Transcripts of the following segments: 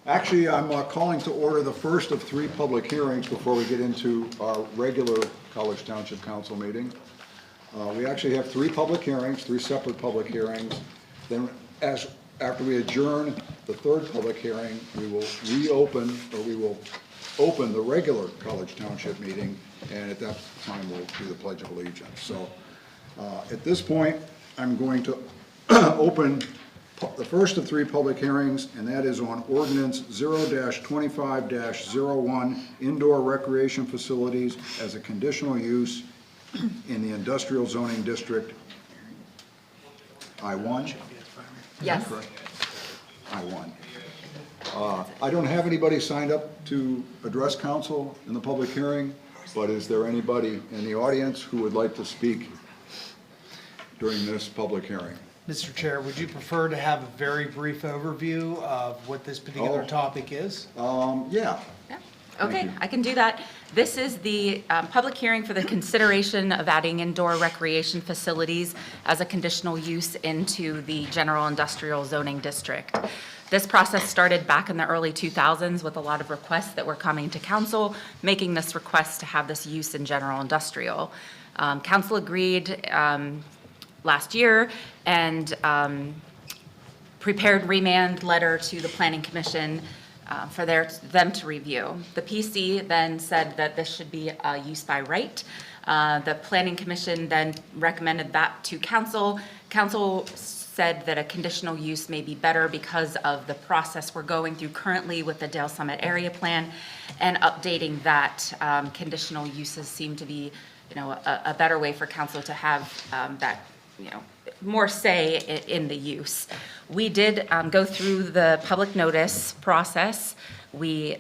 Actually, I'm calling to order the first of 3 public hearings before we get into our regular College Township Council meeting. We actually have 3 public hearings, 3 separate public hearings. Then after we adjourn the 3rd public hearing, we will open the regular College Township meeting, and at that time we'll do the Pledge of Allegiance. So at this point, I'm going to open the first of 3 public hearings, and that is on ordinance 0-25-01, indoor recreation facilities as a conditional use in the industrial zoning district. I-1? Yes. I-1. I don't have anybody signed up to address council in the public hearing, but is there anybody in the audience who would like to speak during this public hearing? Mr. Chair, would you prefer to have a very brief overview of what this particular topic is? Yeah. Yeah. Okay, I can do that. This is the public hearing for the consideration of adding indoor recreation facilities as a conditional use into the general industrial zoning district. This process started back in the early 2000s with a lot of requests that were coming to council, making this request to have this use in general industrial. Council agreed last year and prepared remand letter to the Planning Commission for them to review. The PC then said that this should be a use by right. The Planning Commission then recommended that to council. Council said that a conditional use may be better because of the process we're going through currently with the Dale Summit Area Plan, and updating that conditional uses seem to be, a better way for council to have that, more say in the use. We did go through the public notice process. We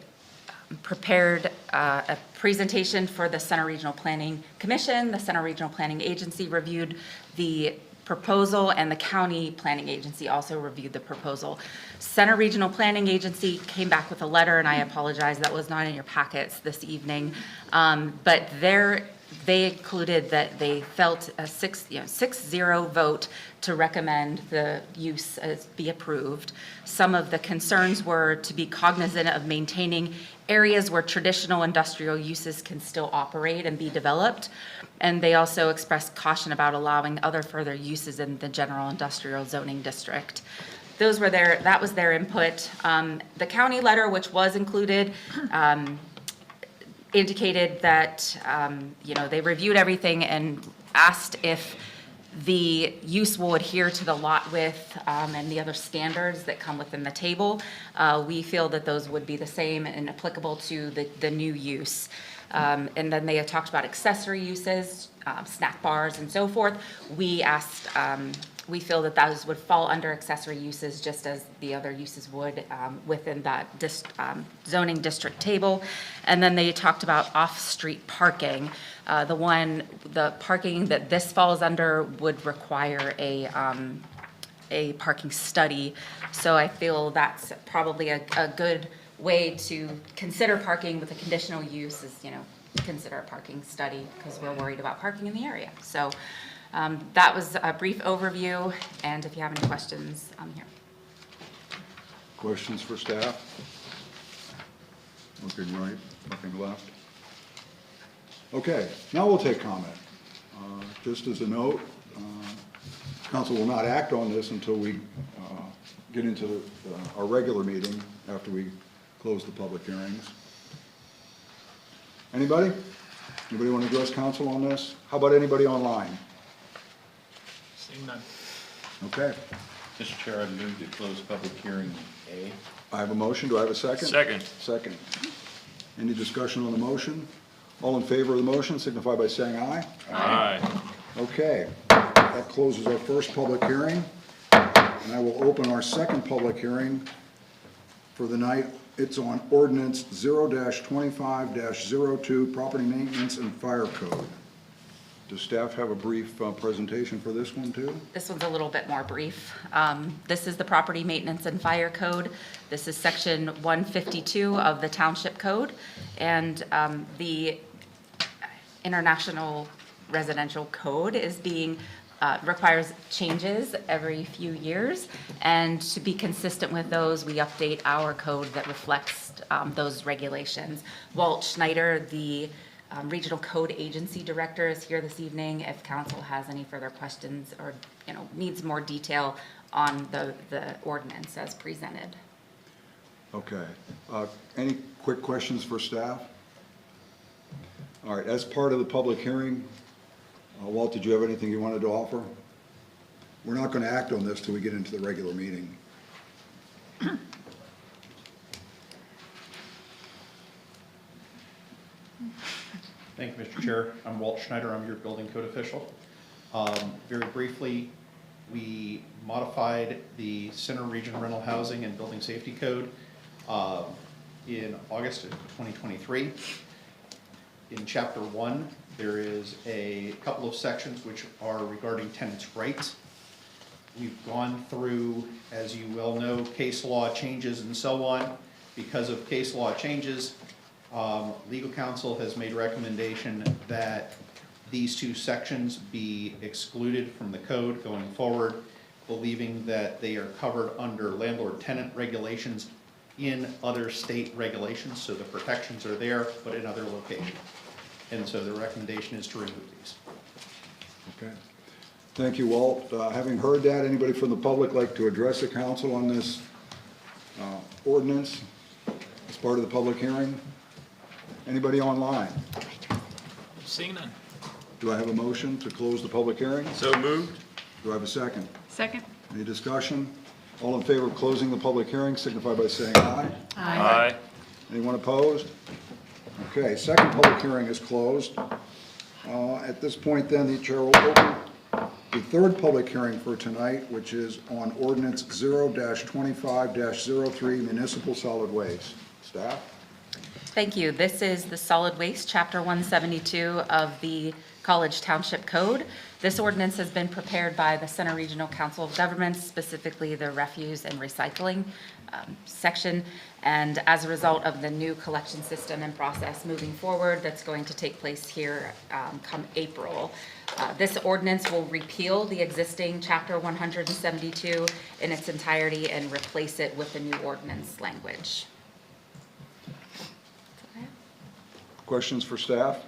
prepared a presentation for the Center Regional Planning Commission. The Center Regional Planning Agency reviewed the proposal, and the County Planning Agency also reviewed the proposal. Center Regional Planning Agency came back with a letter, and I apologize, that was not in your packets this evening, but they included that they felt a 6-0 vote to recommend the use be approved. Some of the concerns were to be cognizant of maintaining areas where traditional industrial uses can still operate and be developed. And they also expressed caution about allowing other further uses in the general industrial zoning district. That was their input. The county letter, which was included, indicated that they reviewed everything and asked if the use will adhere to the lot width and the other standards that come within the table. We feel that those would be the same and applicable to the new use. And then they had talked about accessory uses, snack bars and so forth. We feel that those would fall under accessory uses just as the other uses would within that zoning district table. And then they talked about off-street parking. The parking that this falls under would require a parking study. So I feel that's probably a good way to consider parking with a conditional use is, consider a parking study because we're worried about parking in the area. So that was a brief overview, and if you have any questions, I'm here. Questions for staff? Looking right, looking left. Okay, now we'll take comment. Just as a note, council will not act on this until we get into our regular meeting after we close the public hearings. Anybody? Anybody want to address council on this? How about anybody online? Seeing none. Okay. Mr. Chair, I move to close public hearing A. I have a motion. Do I have a second? Second. Second. Any discussion on the motion? All in favor of the motion signify by saying aye. Aye. Okay. That closes our first public hearing. And I will open our second public hearing for the night. It's on ordinance 0-25-02, property maintenance and fire code. Does staff have a brief presentation for this one too? This one's a little bit more brief. This is the property maintenance and fire code. This is section 152 of the township code. And the international residential code is being requires changes every few years, and to be consistent with those, we update our code that reflects those regulations. Walt Schneider, the Regional Code Agency Director, is here this evening if council has any further questions or, needs more detail on the ordinance as presented. Okay. Any quick questions for staff? All right, as part of the public hearing, Walt, did you have anything you wanted to offer? We're not going to act on this till we get into the regular meeting. Thank you, Mr. Chair. I'm Walt Schneider. I'm your building code official. Very briefly, we modified the Center Region Rental Housing and Building Safety Code in August of 2023. In Chapter 1, there is a couple of sections which are regarding tenants' rights. We've gone through, as you well know, case law changes and so on. Because of case law changes, legal counsel has made a recommendation that these two sections be excluded from the code going forward, believing that they are covered under landlord-tenant regulations in other state regulations, so the protections are there, but in other locations. And so the recommendation is to remove these. Okay. Thank you, Walt. Having heard that, anybody from the public like to address the council on this ordinance as part of the public hearing? Anybody online? Seeing none. Do I have a motion to close the public hearing? So moved. Do I have a second? Second. Any discussion? All in favor of closing the public hearing signify by saying aye. Aye. Anyone opposed? Okay, second public hearing is closed. At this point then, the chair will open the third public hearing for tonight, which is on ordinance 0-25-03 municipal solid waste. Staff? Thank you. This is the solid waste, Chapter 172 of the College Township Code. This ordinance has been prepared by the Center Regional Council of Governments, specifically the refuse and recycling section, and as a result of the new collection system and process moving forward that's going to take place here come April. This ordinance will repeal the existing Chapter 172 in its entirety and replace it with the new ordinance language. Questions for staff?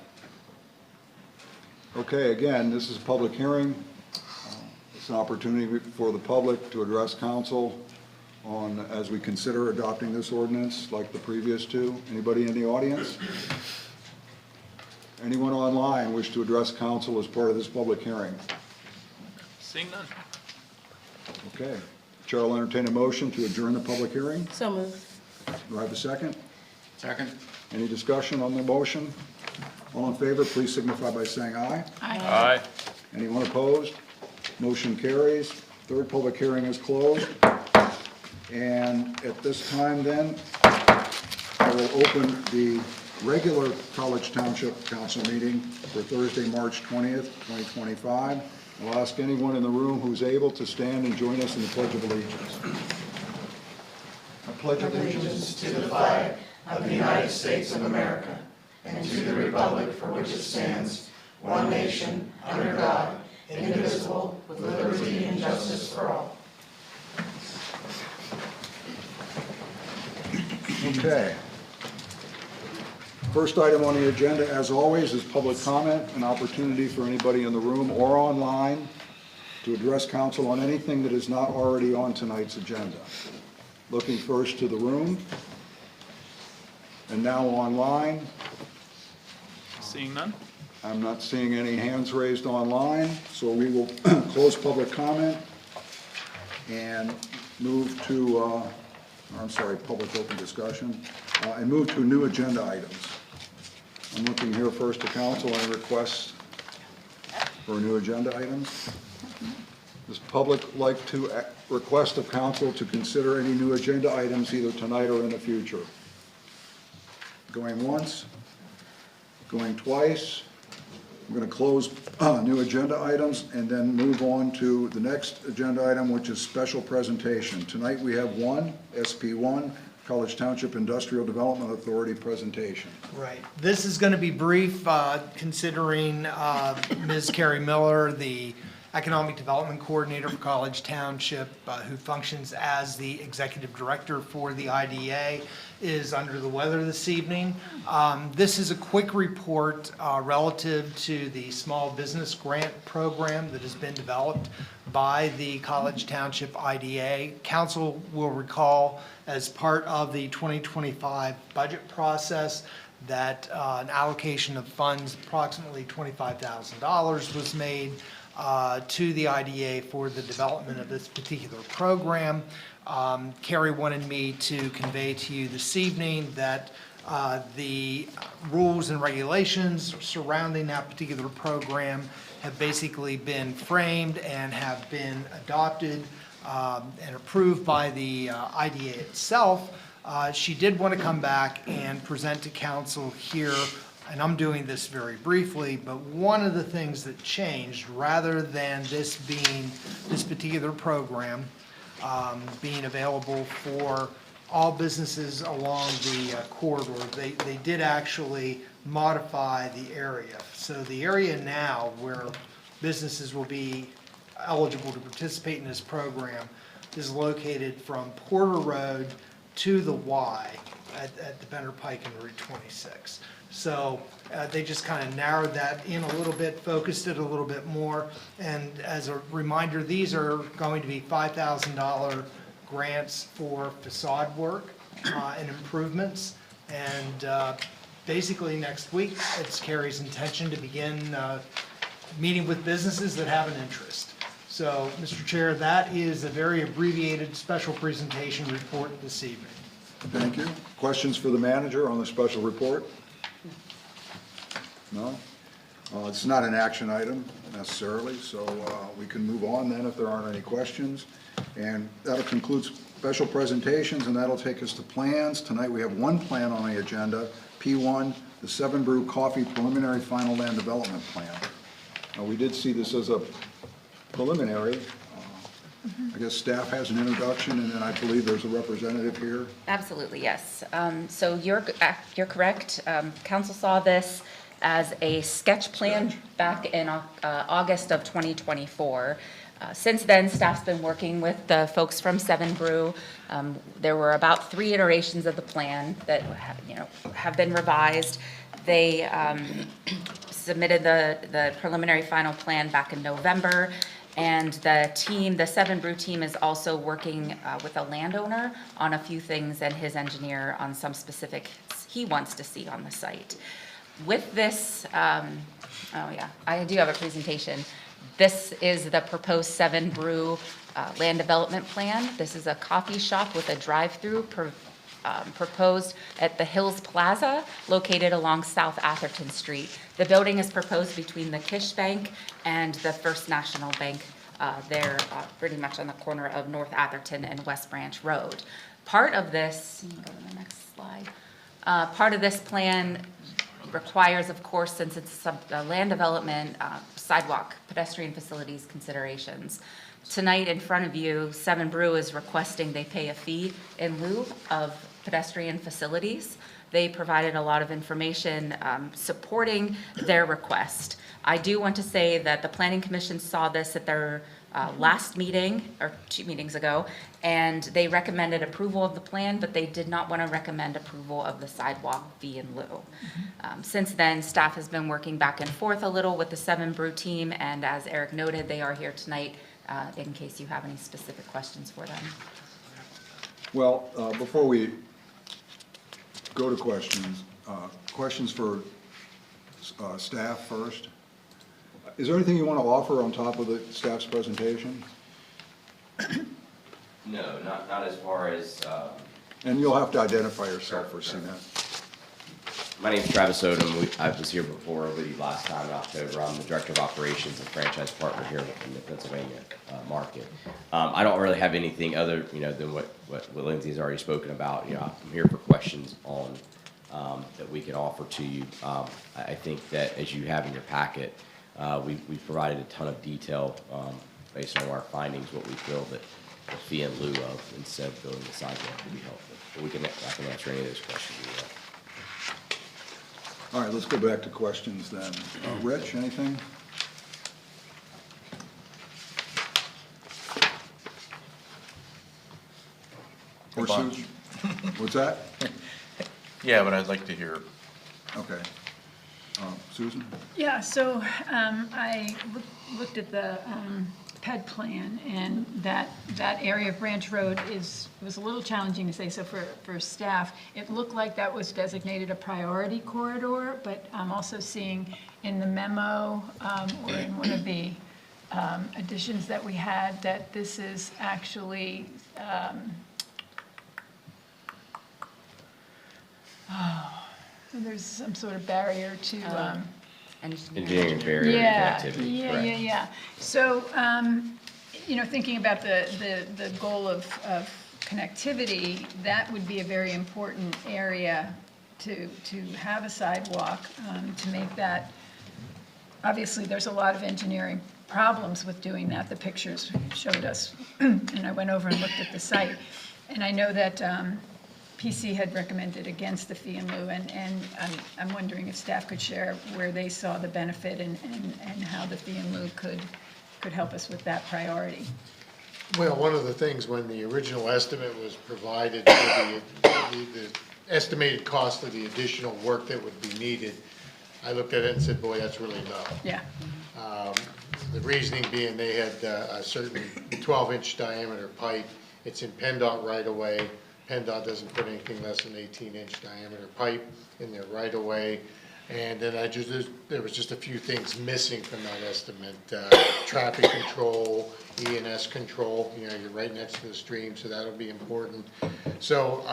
Okay, again, this is a public hearing. It's an opportunity for the public to address council on, as we consider adopting this ordinance like the previous two. Anybody in the audience? Anyone online wish to address council as part of this public hearing? Seeing none. Okay. Chair will entertain a motion to adjourn the public hearing. So moved. Do I have a second? Second? Any discussion on the motion? All in favor, please signify by saying aye. Aye. Anyone opposed? Motion carries. Third public hearing is closed. And at this time then, I will open the regular College Township Council meeting for Thursday, March 20th, 2025. I'll ask anyone in the room who's able to stand and join us in the Pledge of Allegiance. I pledge allegiance to the flag of the United States of America and to the republic for which it stands, one nation, under God, indivisible, with liberty and justice for all. Okay. First item on the agenda, as always, is public comment, an opportunity for anybody in the room or online to address council on anything that is not already on tonight's agenda. Looking first to the room, and now online. Seeing none. I'm not seeing any hands raised online, so we will close public comment and move to, public open discussion, and move to new agenda items. I'm looking here first to council on requests for new agenda items. Does public like to request of council to consider any new agenda items either tonight or in the future? Going once, going twice. I'm going to close new agenda items and then move on to the next agenda item, which is special presentation. Tonight we have one, SP1, College Township Industrial Development Authority presentation. Right. This is going to be brief, considering Ms. Carrie Miller, the Economic Development Coordinator for College Township, who functions as the Executive Director for the IDA, is under the weather this evening. This is a quick report relative to the Small Business Grant Program that has been developed by the College Township IDA. Council will recall, as part of the 2025 budget process, that an allocation of funds, approximately $25,000, was made to the IDA for the development of this particular program. Carrie wanted me to convey to you this evening that the rules and regulations surrounding that particular program have basically been framed and have been adopted and approved by the IDA itself. She did want to come back and present to council here, and I'm doing this very briefly, but one of the things that changed, rather than this particular program being available for all businesses along the corridor, they did actually modify the area. So the area now where businesses will be eligible to participate in this program is located from Porter Road to the Y at the Bender Pike and Route 26. So they just kind of narrowed that in a little bit, focused it a little bit more. And as a reminder, these are going to be $5,000 grants for facade work and improvements. And basically next week, it's Carrie's intention to begin meeting with businesses that have an interest. So, Mr. Chair, that is a very abbreviated special presentation report this evening. Thank you. Questions for the manager on the special report? No? It's not an action item necessarily, so we can move on then if there aren't any questions. And that'll conclude special presentations, and that'll take us to plans. Tonight we have one plan on the agenda, P1, the Seven Brew Coffee Preliminary Final Land Development Plan. We did see this as a preliminary. I guess staff has an introduction, and then I believe there's a representative here. Absolutely, yes. So you're correct. Council saw this as a sketch plan back in August of 2024. Since then, staff's been working with the folks from Seven Brew. There were about 3 iterations of the plan that have been revised. They submitted the preliminary final plan back in November. And the Seven Brew team is also working with a landowner on a few things and his engineer on some specific he wants to see on the site. With this, I do have a presentation. This is the proposed Seven Brew land development plan. This is a coffee shop with a drive-through proposed at the Hills Plaza, located along South Atherton Street. The building is proposed between the Kish Bank and the First National Bank. They're pretty much on the corner of North Atherton and West Branch Road. Part of this, you can go to the next slide. Part of this plan requires, of course, since it's a land development, sidewalk, pedestrian facilities considerations. Tonight in front of you, Seven Brew is requesting they pay a fee in lieu of pedestrian facilities. They provided a lot of information supporting their request. I do want to say that the Planning Commission saw this at their last meeting, or 2 meetings ago, and they recommended approval of the plan, but they did not want to recommend approval of the sidewalk fee in lieu. Since then, staff has been working back and forth a little with the Seven Brew team, and as Eric noted, they are here tonight in case you have any specific questions for them. Well, before we go to questions, questions for staff first. Is there anything you want to offer on top of the staff's presentation? No, not as far as, And you'll have to identify yourself for CNET. my name's Travis Odom. I was here before with you last time in October. I'm the Director of Operations and Franchise Partner here in the Pennsylvania market. I don't really have anything other, than what Lindsay's already spoken about. I'm here for questions on, that we can offer to you. I think that as you have in your packet, we've provided a ton of detail based on our findings, what we feel that the fee in lieu of instead of building the sidewalk would be helpful. But I can answer any of those questions you have. All right, let's go back to questions then. Rich, anything? Or bunch. Susan? What's that? Yeah, but I'd like to hear. Okay. Susan? Yeah, so I looked at the PED plan, and that area of Branch Road was a little challenging to say, so for staff, it looked like that was designated a priority corridor, but I'm also seeing in the memo, or in one of the additions that we had, that this is actually, there's some sort of barrier to, Engineering barrier to yeah, connectivity, yeah, correct. yeah, yeah. So, thinking about the goal of connectivity, that would be a very important area to have a sidewalk, to make that, obviously, there's a lot of engineering problems with doing that. The pictures showed us, and I went over and looked at the site. And I know that PC had recommended against the fee in lieu, and I'm wondering if staff could share where they saw the benefit and how the fee in lieu could help us with that priority. Well, one of the things, when the original estimate was provided for the estimated cost of the additional work that would be needed, I looked at it and said, boy, that's really low. Yeah, The reasoning being they had a certain 12-inch diameter pipe. It's in PennDOT right away. PennDOT doesn't put anything less than 18-inch diameter pipe in their right of way. And then there was just a few things missing from that estimate. Traffic control, E&S control, you're right next to the stream, so that'll be important. So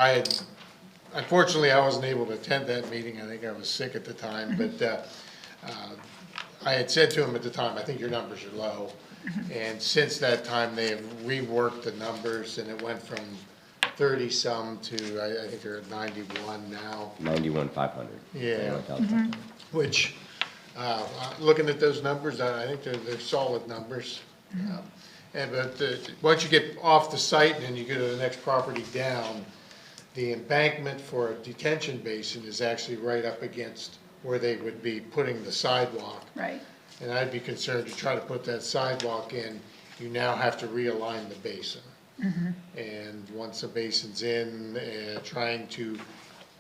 unfortunately, I wasn't able to attend that meeting. I think I was sick at the time, but I had said to him at the time, I think your numbers are low. And since that time, they have reworked the numbers, and it went from 30-some to, I think they're at 91 now. 91,500. Yeah. Mm-hmm. Which, looking at those numbers, I think they're solid numbers. But once you get off the site and then you go to the next property down, the embankment for a detention basin is actually right up against where they would be putting the sidewalk. right. And I'd be concerned to try to put that sidewalk in, you now have to realign the basin. And once the basin's in, trying to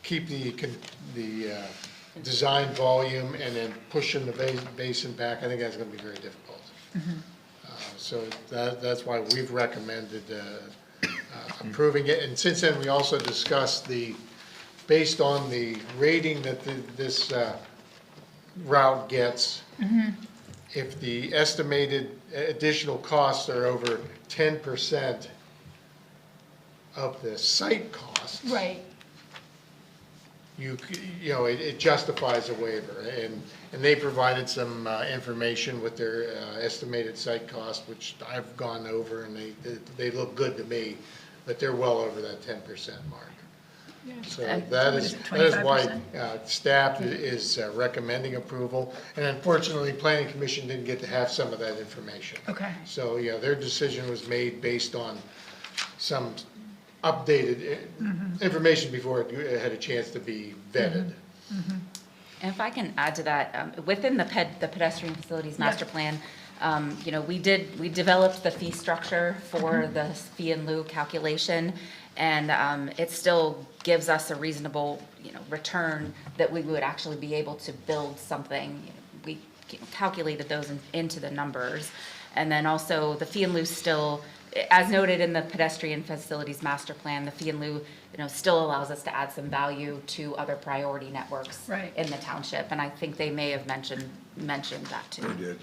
keep the design volume and then pushing the basin back, I think that's gonna be very difficult. So that's why we've recommended approving it. And since then, we also discussed based on the rating that this route gets, if the estimated additional costs are over 10% of the site costs, Right, it justifies a waiver. And they provided some information with their estimated site cost, which I've gone over, and they look good to me, but they're well over that 10% mark. So And that what is is it, why 25%? Staff is recommending approval. And unfortunately, Planning Commission didn't get to have some of that information. okay. So, their decision was made based on some updated information before it had a chance to be vetted. And if I can add to that, within the pedestrian facilities master plan, we developed the fee structure for the fee in lieu calculation, and it still gives us a reasonable, return that we would actually be able to build something. We calculated those into the numbers. And then also the fee in lieu still, as noted in the pedestrian facilities master plan, the fee in lieu, still allows us to add some value to other priority networks Right. in the township. And I think they may have mentioned that too. They did.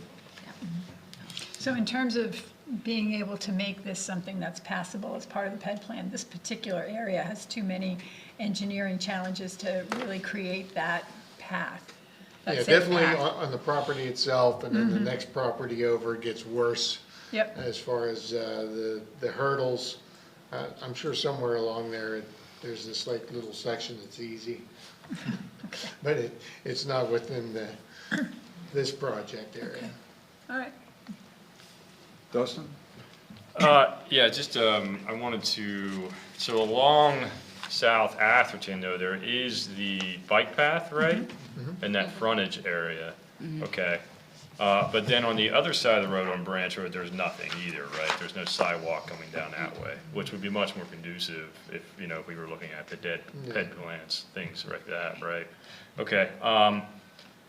So in terms of being able to make this something that's passable as part of the PED plan, this particular area has too many engineering challenges to really create that path. that Yeah, safe definitely path. on the property itself, and then the next property over gets worse. Yep. As far as the hurdles, I'm sure somewhere along there, there's this little section that's easy. But it's not within this project area. All right. Dustin? Yeah, just, I wanted to, so along South Atherton though, there is the bike path, right? In that frontage area, okay. But then on the other side of the road on Branch Road, there's nothing either, right? There's no sidewalk coming down that way, which would be much more conducive if, you know, if we were looking at the dead plants, things like that, right? Okay,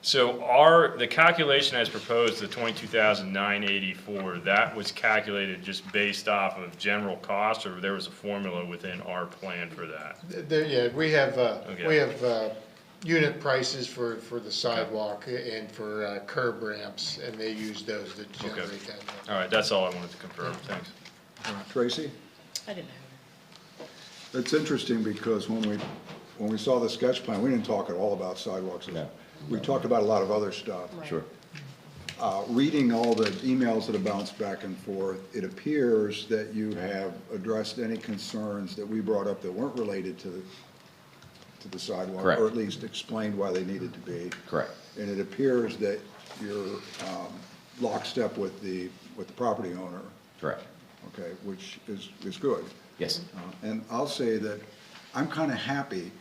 so the calculation as proposed, the 22,984, that was calculated just based off of general cost, or there was a formula within our plan for that? Yeah, we have, Okay. Unit prices for the sidewalk and for curb ramps, and they use those to generate that. All right, that's all I wanted to confirm, thanks. Tracy? I didn't know. It's interesting because when we saw the sketch plan, we didn't talk at all about sidewalks. No. We talked about a lot of other stuff. Sure. Reading all the emails that have bounced back and forth, it appears that you have addressed any concerns that we brought up that weren't related to the sidewalk. Correct. Or at least explained why they needed to be. Correct. And it appears that you're lockstep with the property owner, Correct. okay, which is good. Yes. And I'll say that I'm kind of happy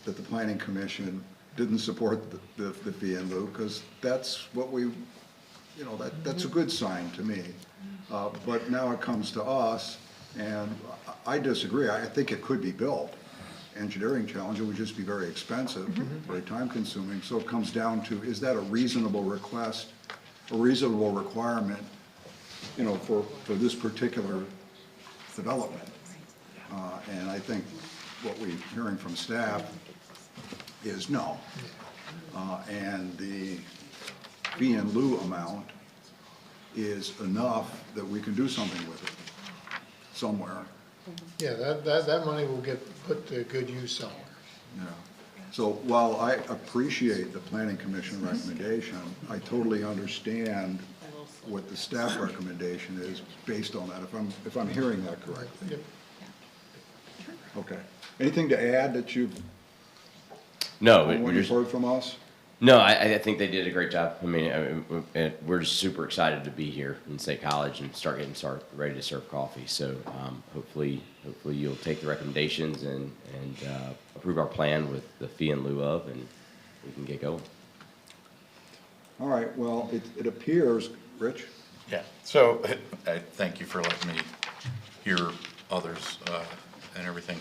that the planning commission didn't support the fee in lieu, because that's what we, you know, that's a good sign to me. But now it comes to us, and I disagree. I think it could be built. Engineering challenge, it would just be very expensive, very time consuming. So it comes down to, is that a reasonable request, a reasonable requirement, you know, for this particular development? And I think what we're hearing from staff is no. And the fee in lieu amount is enough that we can do something with it somewhere. Yeah, that money will get put to good use somewhere. Yeah. So while I appreciate the planning commission recommendation, I totally understand what the staff recommendation is based on that, if I'm hearing that correctly. Yep. Okay. Anything to add that you've heard from us? No, I think they did a great job. I mean, we're just super excited to be here in State College and start ready to serve coffee. So hopefully you'll take the recommendations and approve our plan with the fee in lieu of, and we can get going. All right, well, it appears, Rich? Yeah, so I thank you for letting me hear others and everything.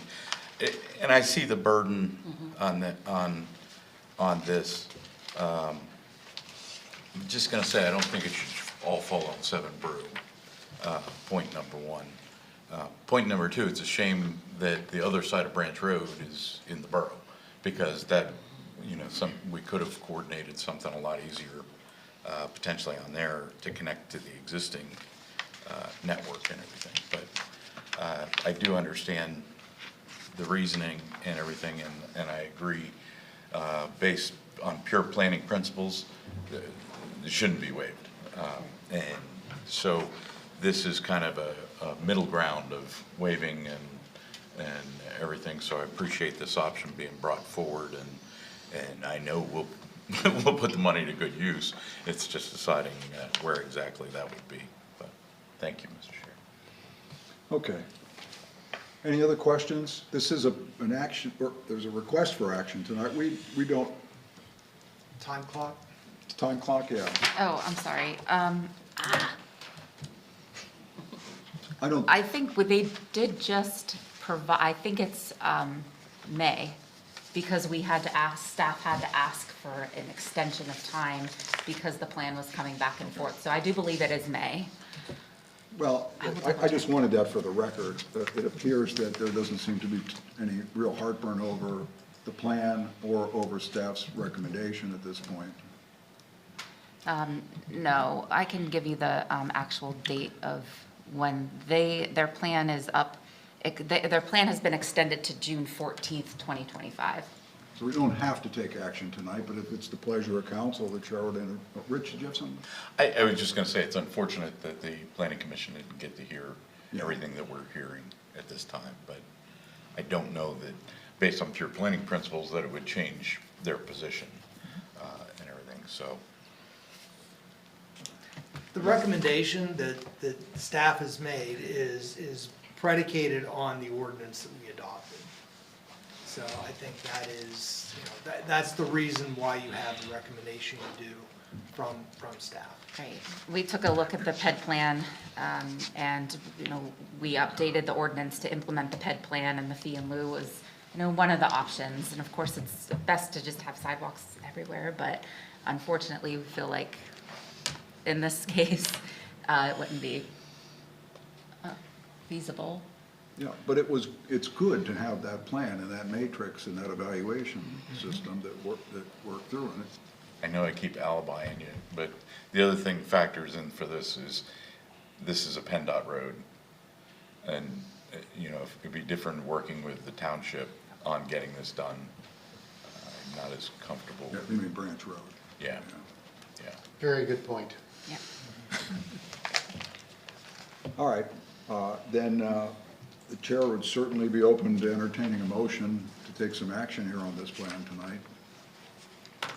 And I see the burden on this. I'm just gonna say, I don't think it should all fall on Seven Brew, point number one. Point number two, it's a shame that the other side of Branch Road is in the borough, because that, you know, we could have coordinated something a lot easier, potentially on there to connect to the existing network and everything. But I do understand the reasoning and everything, and I agree, based on pure planning principles, it shouldn't be waived. And so this is kind of a middle ground of waiving and everything, so I appreciate this option being brought forward, and I know we'll we'll put the money to good use. It's just deciding where exactly that would be. But thank you, Mr. Chair. Okay. Any other questions? This is an action, or there's a request for action tonight. We don't, Time clock? time clock, yeah. Oh, I'm sorry. I I think they did just provide, I think it's May, because we had to ask, staff had to ask for an extension of time because the plan was coming back and forth. So I do believe it is May. well, I just wanted that for the record, that it appears that there doesn't seem to be any real heartburn over the plan or over staff's recommendation at this point. No, I can give you the actual date of when their plan is up. Their plan has been extended to June 14th, 2025. So we don't have to take action tonight, but if it's the pleasure of council, the chair would enter. Rich, did you have something? I was just gonna say, it's unfortunate that the planning commission didn't get to hear Yeah. everything that we're hearing at this time, but I don't know that, based on pure planning principles, that it would change their position, and everything, so. The recommendation that staff has made is predicated on the ordinance that we adopted. So I think that is, you know, that's the reason why you have the recommendation you do from staff. Right. We took a look at the PED plan, and, we updated the ordinance to implement the PED plan, and the fee in lieu was, one of the options. And of course, it's best to just have sidewalks everywhere, but unfortunately, we feel like in this case, it wouldn't be feasible. Yeah, but it's good to have that plan and that matrix and that evaluation system that work through it. I know I keep alibying you, but the other thing factors in for this is a PennDOT road. And, it'd be different working with the township on getting this done. I'm not as comfortable. Yeah, you mean Branch Road. Yeah, yeah. Very good point. Yeah. All right, then the chair would certainly be open to entertaining a motion to take some action here on this plan tonight.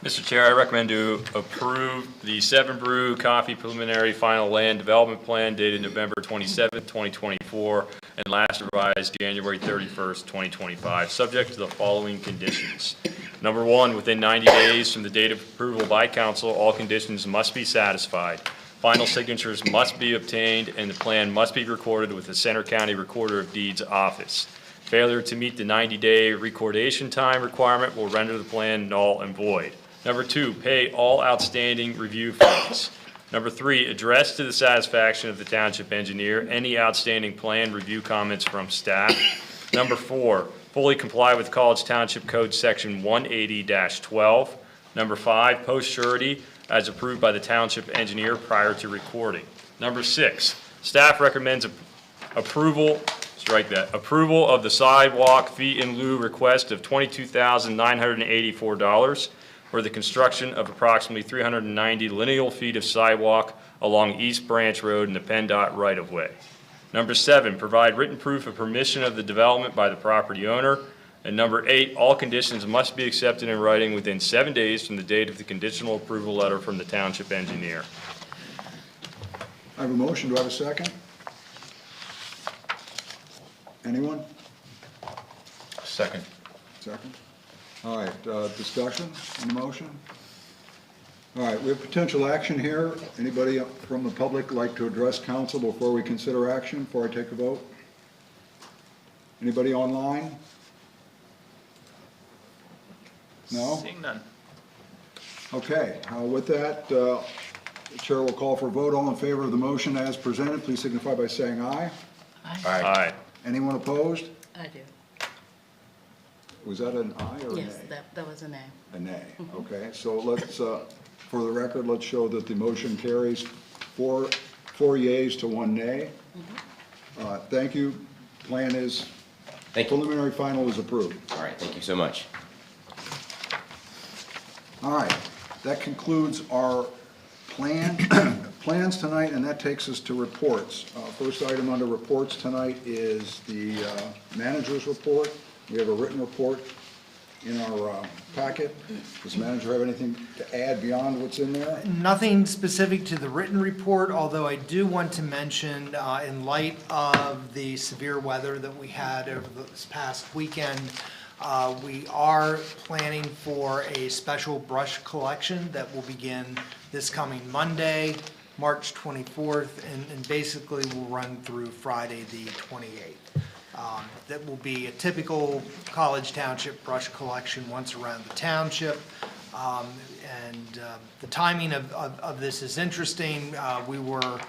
Mr. Chair, I recommend to approve the Seven Brew Coffee Preliminary Final Land Development Plan dated November 27, 2024, and last revised January 31st, 2025, subject to the following conditions. Number one, within 90 days from the date of approval by council, all conditions must be satisfied. Final signatures must be obtained, and the plan must be recorded with the Center County Recorder of Deeds office. Failure to meet the 90-day recordation time requirement will render the plan null and void. Number two, pay all outstanding review fees. Number three, address to the satisfaction of the township engineer any outstanding plan review comments from staff. Number four, fully comply with College Township Code Section 180-12. Number five, post surety as approved by the township engineer prior to recording. Number six, staff recommends approval of the sidewalk fee in lieu request of $22,984 for the construction of approximately 390 lineal feet of sidewalk along East Branch Road in the PennDOT right-of-way. Number seven, provide written proof of permission of the development by the property owner. And number eight, all conditions must be accepted in writing within 7 days from the date of the conditional approval letter from the township engineer. I have a motion, do I have a second? Anyone? Second. Second. All right, discussion on the motion? All right, we have potential action here. Anybody from the public like to address council before we consider action, before I take a vote? Anybody online? No? Seeing none. Okay, with that, the chair will call for a vote. All in favor of the motion as presented, please signify by saying aye. Aye. Anyone opposed? I do. Was that an aye or a nay? Yes, that was a nay. A nay, okay. So let's, for the record, let's show that the motion carries four yeas to one nay. Thank you. Plan is, Thank you. preliminary final is approved. All right, thank you so much. All right, that concludes our plans tonight, and that takes us to reports. First item under reports tonight is the manager's report. We have a written report in our packet. Does the manager have anything to add beyond what's in there? Nothing specific to the written report, although I do want to mention, in light of the severe weather that we had over this past weekend, we are planning for a special brush collection that will begin this coming Monday, March 24th, and basically will run through Friday the 28th. That will be a typical College Township brush collection once around the township. The timing of this is interesting. We were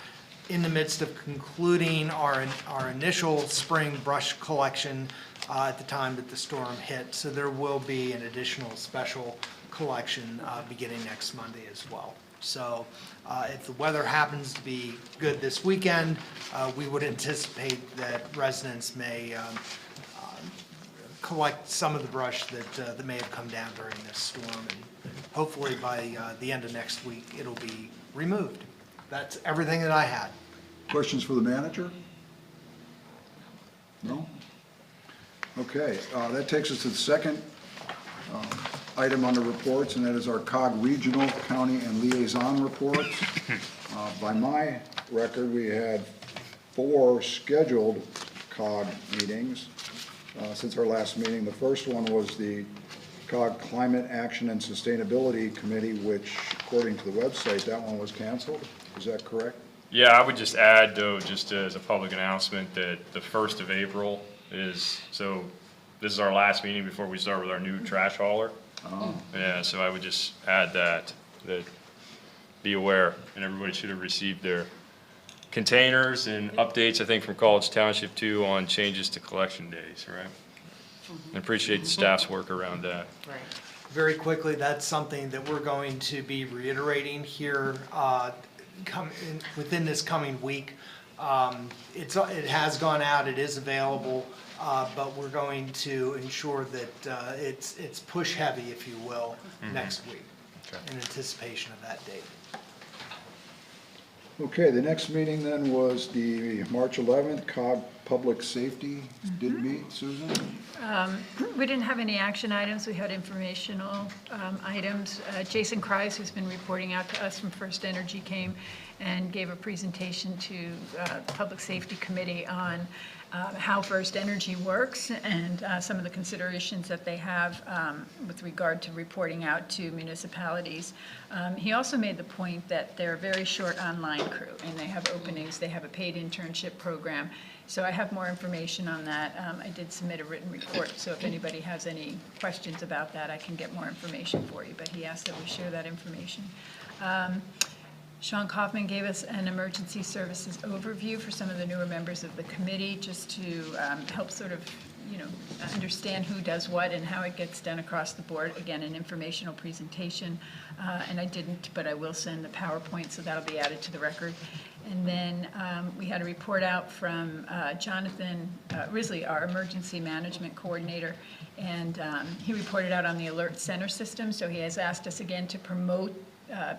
in the midst of concluding our initial spring brush collection at the time that the storm hit. So there will be an additional special collection beginning next Monday as well. So if the weather happens to be good this weekend, we would anticipate that residents may collect some of the brush that may have come down during this storm. And hopefully by the end of next week, it'll be removed. That's everything that I had. Questions for the manager? No? Okay, that takes us to the second item under reports, and that is our COG regional, county, and liaison reports. By my record, we had 4 scheduled COG meetings since our last meeting. The first one was the COG Climate Action and Sustainability Committee, which according to the website, that one was canceled. Is that correct? Yeah, I would just add though, just as a public announcement, that the 1st of April is, so this is our last meeting before we start with our new trash hauler. Oh. Yeah, so I would just add that be aware, and everybody should have received their containers and updates, I think, from College Township too, on changes to collection days, right? I appreciate the staff's work around that. Right. Very quickly, that's something that we're going to be reiterating here within this coming week. It has gone out, it is available, but we're going to ensure that it's push heavy, if you will, next week in anticipation of that date. Okay, the next meeting then was the March 11th, COG Public Safety did meet, Susan? We didn't have any action items, we had informational items. Jason Kreis, who's been reporting out to us from First Energy, came and gave a presentation to the Public Safety Committee on how First Energy works and some of the considerations that they have with regard to reporting out to municipalities. He also made the point that they're a very short online crew and they have openings, they have a paid internship program. So I have more information on that. I did submit a written report, so if anybody has any questions about that, I can get more information for you, but he asked that we share that information. Sean Kaufman gave us an emergency services overview for some of the newer members of the committee, just to help sort of, understand who does what and how it gets done across the board. Again, an informational presentation, and I didn't, but I will send the PowerPoint, so that'll be added to the record. And then we had a report out from Jonathan Risley, our emergency management coordinator, and he reported out on the alert center system, so he has asked us again to promote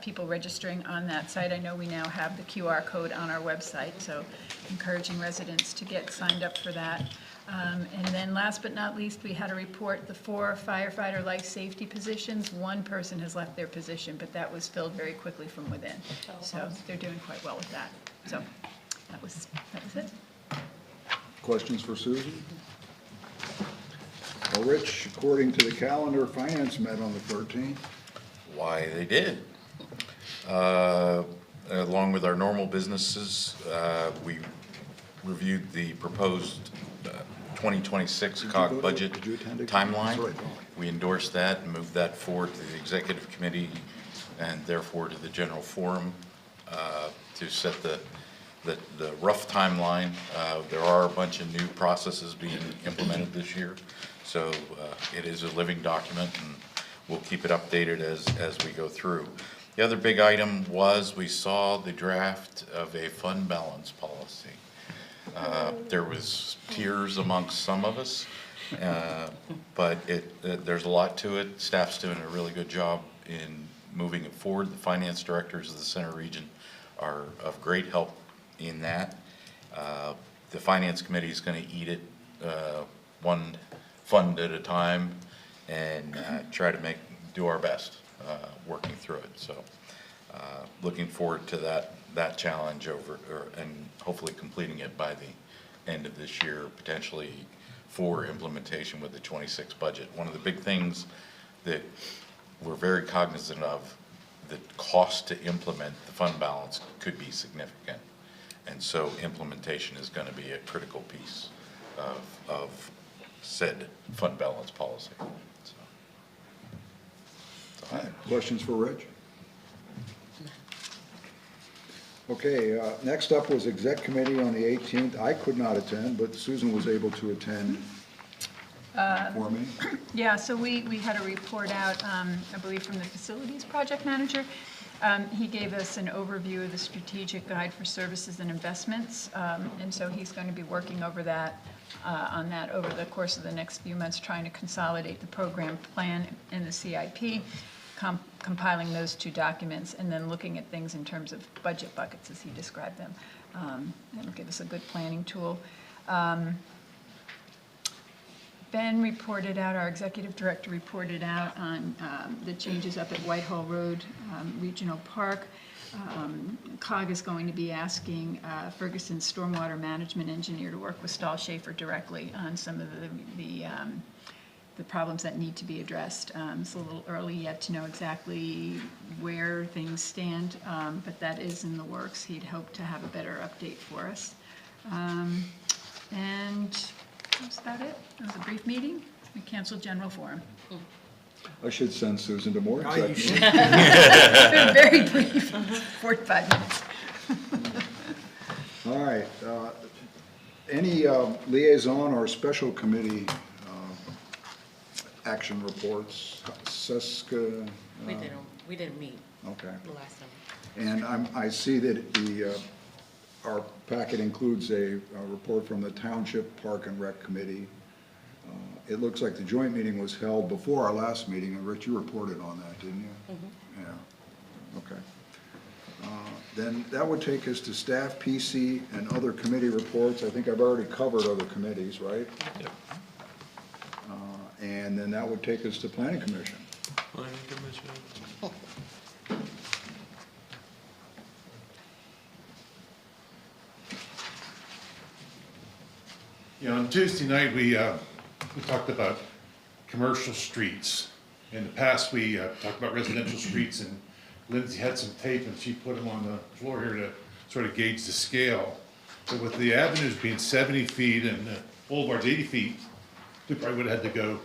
people registering on that site. I know we now have the QR code on our website, so encouraging residents to get signed up for that. And then last but not least, we had a report, the 4 firefighter life safety positions. One person has left their position, but that was filled very quickly from within. So they're doing quite well with that. So that was it. Questions for Susan? Well, Rich, according to the calendar, Finance met on the 13th. Why, they did. Along with our normal businesses, we reviewed the proposed 2026 COG budget Did you attend it? timeline. Sorry. We endorsed that and moved that forward to the executive committee and therefore to the general forum to set the rough timeline. There are a bunch of new processes being implemented this year, so it is a living document, and we'll keep it updated as we go through. The other big item was we saw the draft of a fund balance policy. There was tears amongst some of us, but there's a lot to it. Staff's doing a really good job in moving it forward. The finance directors of the Center Region are of great help in that. The finance committee is going to eat it one fund at a time and try to do our best working through it. So looking forward to that challenge and hopefully completing it by the end of this year, potentially for implementation with the 26 budget. One of the big things that we're very cognizant of, the cost to implement the fund balance could be significant. And so implementation is going to be a critical piece of said fund balance policy. Questions for Rich? Okay, next up was exec committee on the 18th. I could not attend, but Susan was able to attend for me. Yeah, so we had a report out, I believe, from the facilities project manager. He gave us an overview of the strategic guide for services and investments, and so he's going to be working over that, on that over the course of the next few months, trying to consolidate the program plan and the CIP, compiling those two documents, and then looking at things in terms of budget buckets as he described them. It'll give us a good planning tool. Ben reported out, our executive director reported out on the changes up at Whitehall Road Regional Park. COG is going to be asking Ferguson's stormwater management engineer to work with Stahl Schaefer directly on some of the the problems that need to be addressed. It's a little early yet to know exactly where things stand, but that is in the works. He'd hoped to have a better update for us. And that's about it. It was a brief meeting. We canceled general forum. I should send Susan to more Oh, you executive. should. It's been very brief, 45 minutes. All right, any liaison or special committee action reports? Seska? We didn't meet Okay. the last time. And I see that our packet includes a report from the Township Park and Rec Committee. It looks like the joint meeting was held before our last meeting, and Rich, you reported on that, didn't you? Yeah, okay. Then that would take us to staff, PC, and other committee reports. I think I've already covered other committees, right? Yep. And then that would take us to planning commission. Planning commission. You know, on Tuesday night, we talked about commercial streets. In the past, we talked about residential streets, and Lindsay had some tape, and she put them on the floor here to sort of gauge the scale. But with the avenues being 70 feet and the boulevards 80 feet, we probably would have had to go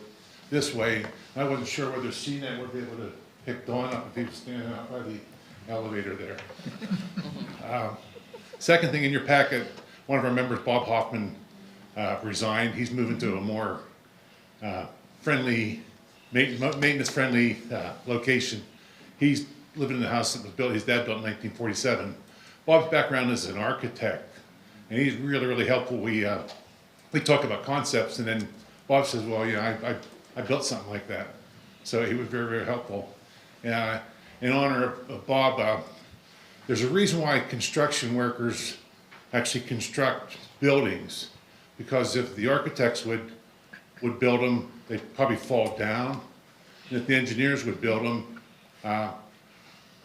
this way. I wasn't sure whether CNET would be able to pick Dawn up if he was standing out by the elevator there. Second thing in your packet, one of our members, Bob Hoffman, resigned. He's moving to a more maintenance-friendly location. He's living in the house that was built, his dad built in 1947. Bob's background is an architect, and he's really, really helpful. We talk about concepts, and then Bob says, well, yeah, I built something like that. So he was very, very helpful. In honor of Bob, there's a reason why construction workers actually construct buildings, because if the architects would build them, they'd probably fall down. And if the engineers would build them,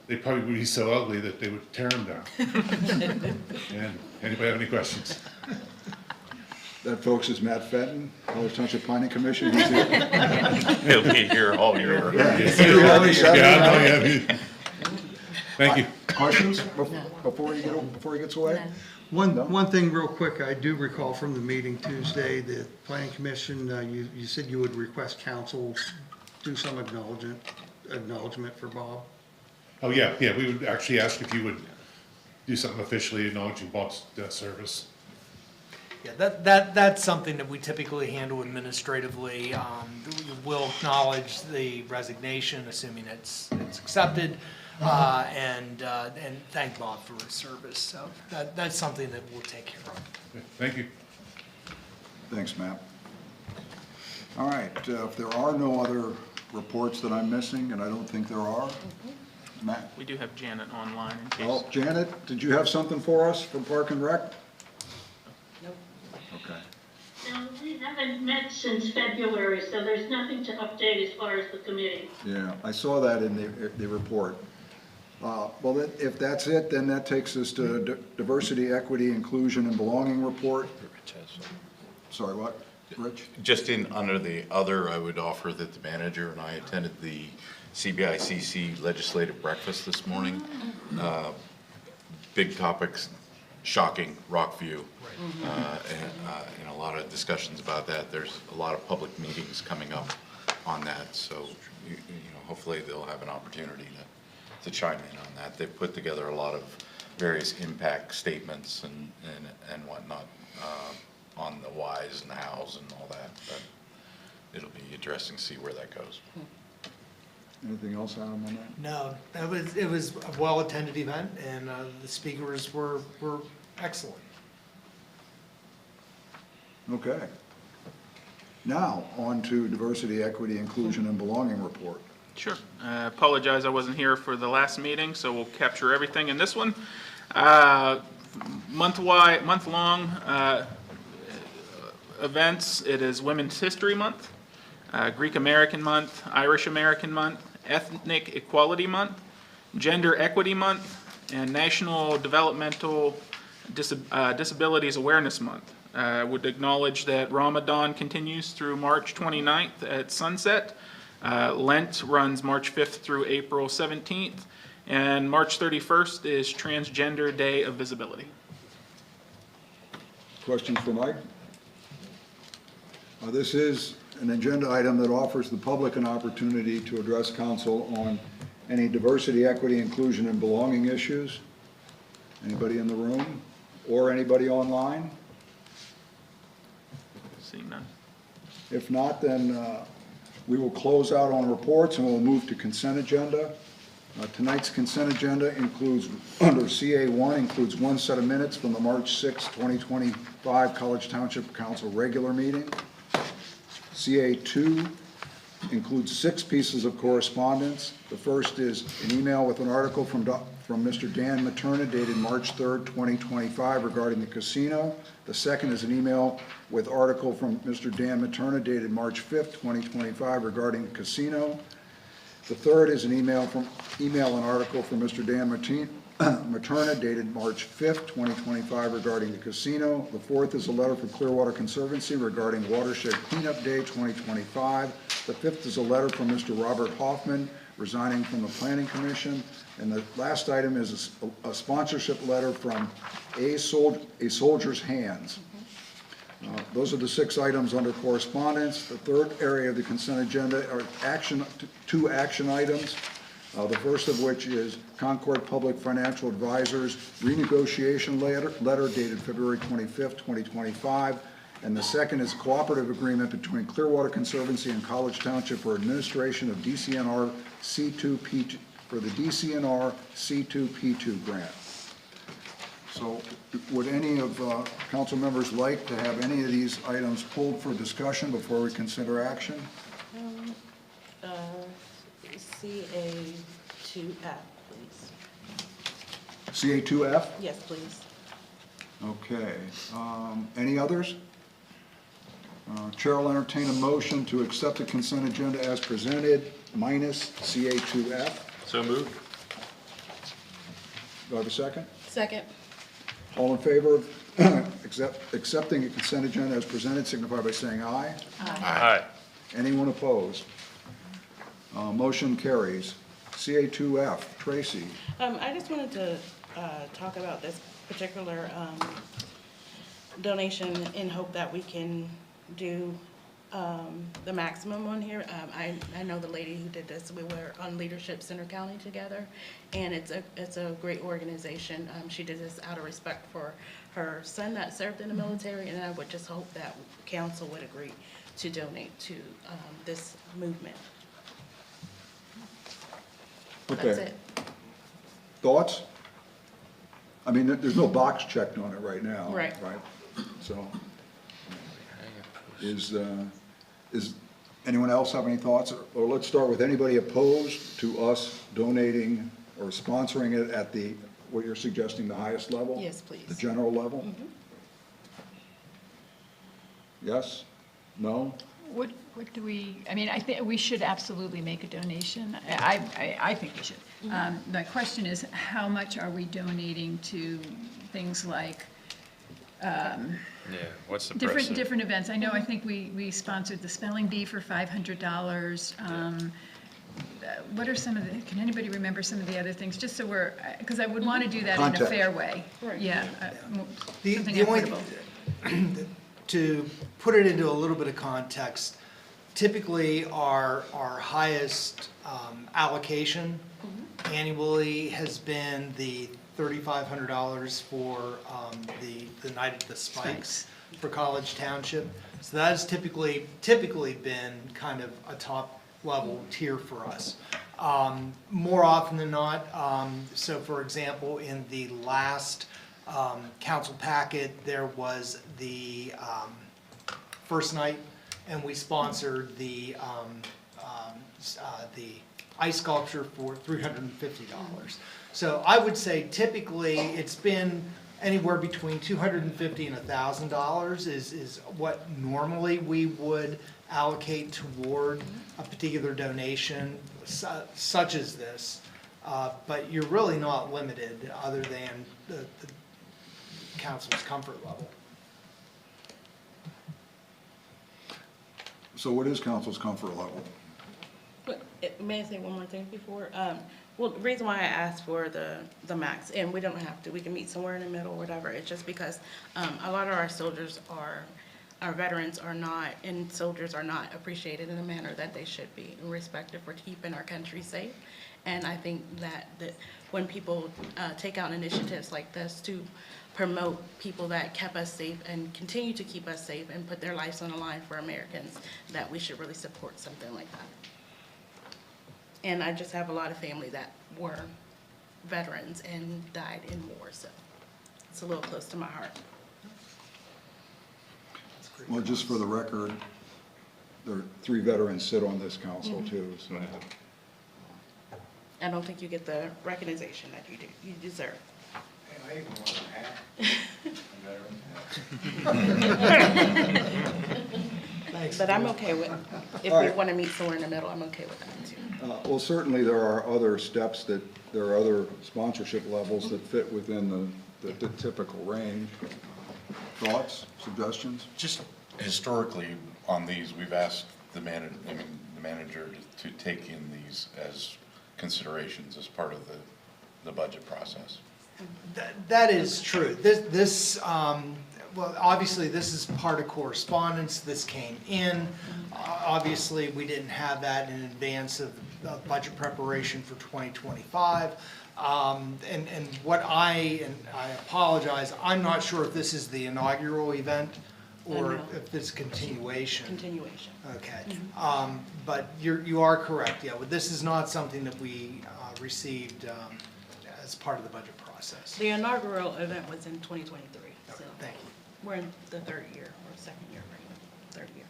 they probably would be so ugly that they would tear them down. And anybody have any questions? That, folks, is Matt Fenton, College Township Planning Commission. He's here. He'll be here all year. Thank you. Questions before he gets away? One thing real quick, I do recall from the meeting Tuesday, the planning commission, you said you would request council do some acknowledgement for Bob. Oh, yeah, we would actually ask if you would do something officially acknowledging Bob's service. Yeah, that's something that we typically handle administratively. We'll acknowledge the resignation, assuming it's accepted, and thank Bob for his service. So that's something that we'll take care of. Thank you. Thanks, Matt. All right, if there are no other reports that I'm missing, and I don't think there are, Matt? We do have Janet online in case. Well, Janet, did you have something for us from Park and Rec? Nope. Okay. No, we haven't met since February, so there's nothing to update as far as the committee. Yeah, I saw that in the report. Well, then, if that's it, then that takes us to Diversity, Equity, Inclusion, and Belonging Report. Sorry, what, Rich? Just under the other, I would offer that the manager and I attended the CBICC legislative breakfast this morning. Big topics, shocking, Rockview, and a lot of discussions about that. There's a lot of public meetings coming up on that, so you know, hopefully they'll have an opportunity to chime in on that. They've put together a lot of various impact statements and whatnot on the whys and the hows and all that, but it'll be interesting to see where that goes. Anything else, Adam, on that? No, it was a well-attended event, and the speakers were excellent. Okay. Now, on to Diversity, Equity, Inclusion, and Belonging Report. Sure. Apologize I wasn't here for the last meeting, so we'll capture everything in this one. Month-long events. It is Women's History Month, Greek American Month, Irish American Month, Ethnic Equality Month, Gender Equity Month, and National Developmental Disabilities Awareness Month. Would acknowledge that Ramadan continues through March 29th at sunset. Lent runs March 5th through April 17th. And March 31st is Transgender Day of Visibility. Questions for Mike? This is an agenda item that offers the public an opportunity to address council on any diversity, equity, inclusion, and belonging issues. Anybody in the room or anybody online? Seeing none. If not, then we will close out on reports and we'll move to consent agenda. Tonight's consent agenda includes, under CA1, includes one set of minutes from the March 6, 2025 College Township Council regular meeting. CA2 includes 6 pieces of correspondence. The first is an email with an article from Mr. Dan Materna dated March 3rd, 2025 regarding the casino. The second is an email with article from Mr. Dan Materna dated March 5th, 2025 regarding the casino. The third is an email and article from Mr. Dan Materna dated March 5th, 2025 regarding the casino. The fourth is a letter from Clearwater Conservancy regarding Watershed Cleanup Day 2025. The fifth is a letter from Mr. Robert Hoffman resigning from the Planning Commission. And the last item is a sponsorship letter from A Soldier's Hands. Those are the 6 items under correspondence. The third area of the consent agenda are two action items. The first of which is Concord Public Financial Advisors renegotiation letter dated February 25th, 2025. And the second is a cooperative agreement between Clearwater Conservancy and College Township for administration of DCNR C2P2 for the DCNR C2P2 grant. So would any of council members like to have any of these items pulled for discussion before we consider action? CA2F, please. CA2F? Yes, please. Okay. Any others? Chair will entertain a motion to accept the consent agenda as presented, minus CA2F. So moved. Do I have a second? Second. All in favor of accepting the consent agenda as presented, signify by saying aye. Aye. Anyone opposed? Motion carries. CA2F, Tracy. I just wanted to talk about this particular donation in hope that we can do the maximum on here. I know the lady who did this. We were on Leadership Center County together, and it's a great organization. She did this out of respect for her son that served in the military, and I would just hope that council would agree to donate to this movement. Okay. That's it. Thoughts? I mean, there's no box checked on it right now. Right. Right? So, is anyone else have any thoughts? Or let's start with anybody opposed to us donating or sponsoring it at the, what you're suggesting, the highest level? Yes, please. The general level? Yes? No? What do we, I mean, I think we should absolutely make a donation. I think we should. My question is, how much are we donating to things like Yeah, what's the precedent? different events? I know, I think we sponsored the spelling bee for $500. What are some of the, can anybody remember some of the other things? Just so we're, because I would want to do that in a Context. fair way. Right. Yeah, something The only, equitable. to put it into a little bit of context, typically our highest allocation annually has been the $3,500 for the Night of the Spikes for College Township. So that has typically been kind of a top level tier for us. More often than not, so for example, in the last council packet, there was the first night, and we sponsored the ice sculpture for $350. So I would say typically it's been anywhere between $250 and $1,000 is what normally we would allocate toward a particular donation such as this. But you're really not limited other than the council's comfort level. So what is council's comfort level? But, may I say one more thing before? Well, the reason why I asked for the max, and we don't have to, we can meet somewhere in the middle, whatever, it's just because a lot of our soldiers our veterans are not, and soldiers are not appreciated in the manner that they should be, and respected for keeping our country safe. And I think that when people take out initiatives like this to promote people that kept us safe and continue to keep us safe and put their lives on the line for Americans, that we should really support something like that. And I just have a lot of family that were veterans and died in war, so it's a little close to my heart. Well, just for the record, there are 3 veterans sit on this council too, so. I don't think you get the recognition that you deserve. But I'm okay with, if All we right. want to meet somewhere in the middle, I'm okay with that too. Well, certainly there are other steps there are other sponsorship levels that fit within the typical range. Thoughts, suggestions? Just historically, on these, we've asked the manager to take in these as considerations as part of the budget process. That is true. Well, obviously, this is part of correspondence. This came in. Obviously, we didn't have that in advance of budget preparation for 2025. And what I apologize, I'm not sure if this is the inaugural event or if it's continuation. Continuation. Okay. But you are correct, yeah. Well, this is not something that we received as part of the budget process. The inaugural event was in 2023, so Thank you. we're in the 3rd year or 2nd year, right? 3rd year.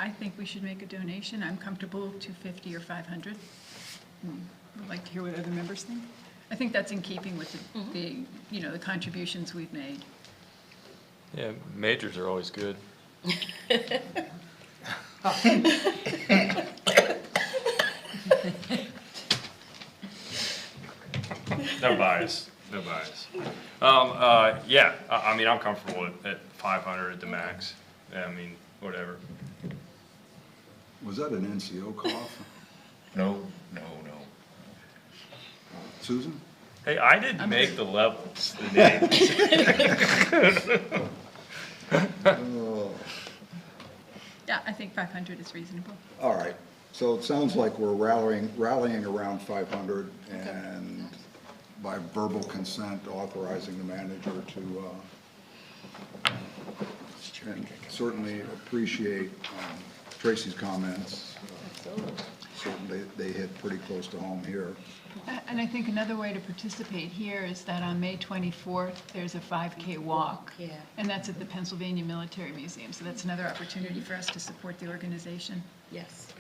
I think we should make a donation. I'm comfortable $250 or $500. I'd like to hear what other members think. I think that's in keeping with the contributions we've made. Yeah, majors are always good. No bias, no bias. Yeah, I mean, I'm comfortable at 500 at the max. I mean, whatever. Was that an NCO cough? No. Susan? Hey, I didn't make the levels, the names. Oh, Yeah, I think 500 is reasonable. all right, so it sounds like we're rallying around 500 and by verbal consent authorizing the manager to, and certainly appreciate Tracy's comments. Certainly they hit pretty close to home here. And I think another way to participate here is that on May 24th, there's a 5K walk. Yeah. And that's at the Pennsylvania Military Museum, so that's another opportunity for us to support the organization. Yes.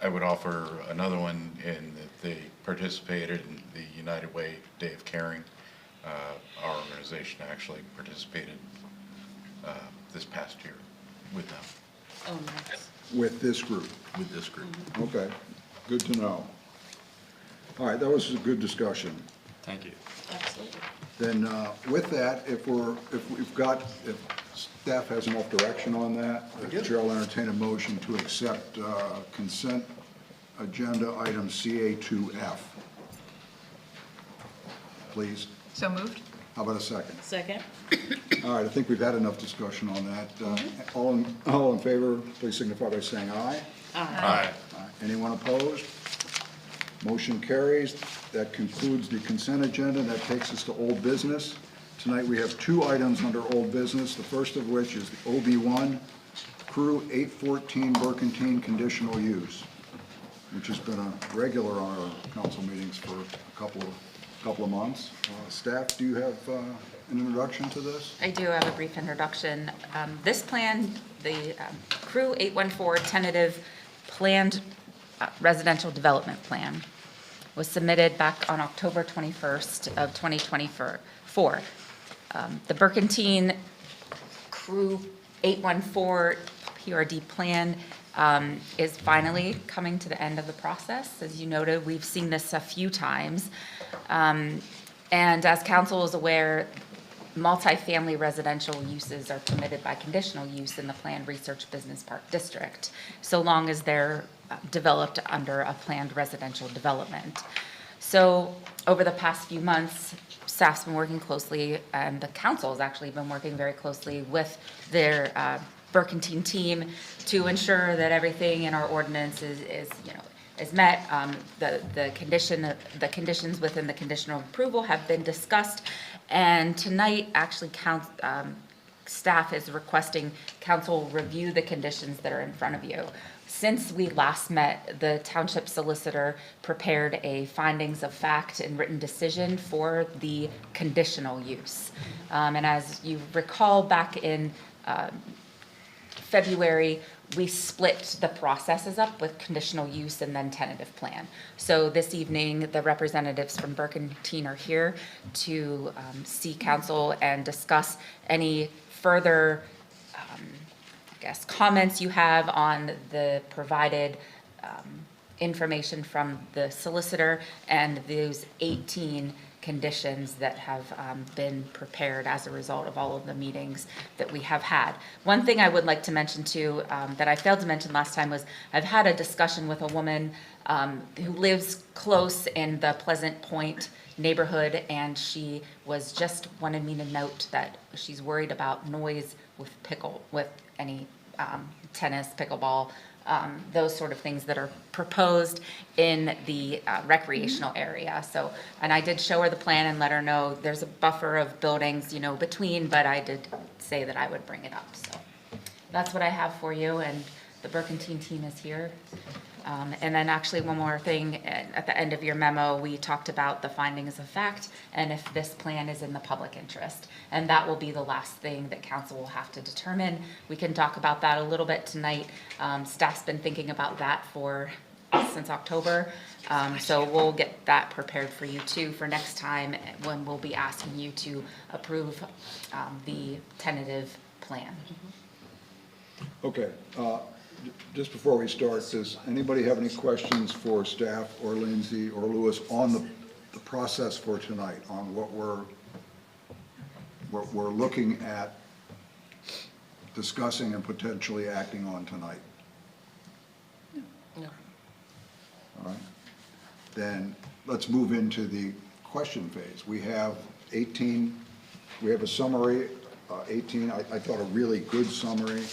I would offer another one in that they participated in the United Way Day of Caring. Our organization actually participated this past year with them. Oh, nice. With this group? With this group. Okay, good to know. All right, that was a good discussion. Thank you. Absolutely. Then with that, if staff has enough direction on that, the chair will entertain a motion to accept consent agenda item CA2F. Please. So moved? How about a second? Second? All right, I think we've had enough discussion on that. All in favor, please signify by saying aye. Aye. Aye. Anyone opposed? Motion carries. That concludes the consent agenda, and that takes us to old business. Tonight, we have 2 items under old business, the first of which is the OB1, Crew 814 Burkentine conditional use, which has been a regular on our council meetings for a couple of months. Staff, do you have an introduction to this? I do have a brief introduction. This plan, the Crew 814 tentative planned residential development plan, was submitted back on October 21st of 2024. The Burkentine Crew 814 PRD plan is finally coming to the end of the process. As you noted, we've seen this a few times. And as council is aware, multifamily residential uses are permitted by conditional use in the planned research business park district, so long as they're developed under a planned residential development. So over the past few months, staff's been working closely, and the council has actually been working very closely with their Burkentine team to ensure that everything in our ordinance is met. The conditions within the conditional approval have been discussed, and tonight, actually, staff is requesting council review the conditions that are in front of you. Since we last met, the township solicitor prepared a findings of fact and written decision for the conditional use. And as you recall, back in February, we split the processes up with conditional use and then tentative plan. So this evening, the representatives from Burkentine are here to see council and discuss any further comments you have on the provided information from the solicitor and those 18 conditions that have been prepared as a result of all of the meetings that we have had. One thing I would like to mention too, that I failed to mention last time, was I've had a discussion with a woman who lives close in the Pleasant Point neighborhood, and she just wanted me to note that she's worried about noise with any tennis, pickleball, those sort of things that are proposed in the recreational area. So, and I did show her the plan and let her know there's a buffer of buildings, between, but I did say that I would bring it up. So that's what I have for you, and the Burkentine team is here. And then actually one more thing, at the end of your memo, we talked about the findings of fact and if this plan is in the public interest. And that will be the last thing that council will have to determine. We can talk about that a little bit tonight. Staff's been thinking about that since October. So we'll get that prepared for you too for next time when we'll be asking you to approve the tentative plan. Okay. Just before we start, does anybody have any questions for staff or Lindsay or Louis on the process for tonight, on what we're looking at discussing and potentially acting on tonight? No. All right. Then let's move into the question phase. We have 18, we have a summary, 18, I thought a really good summary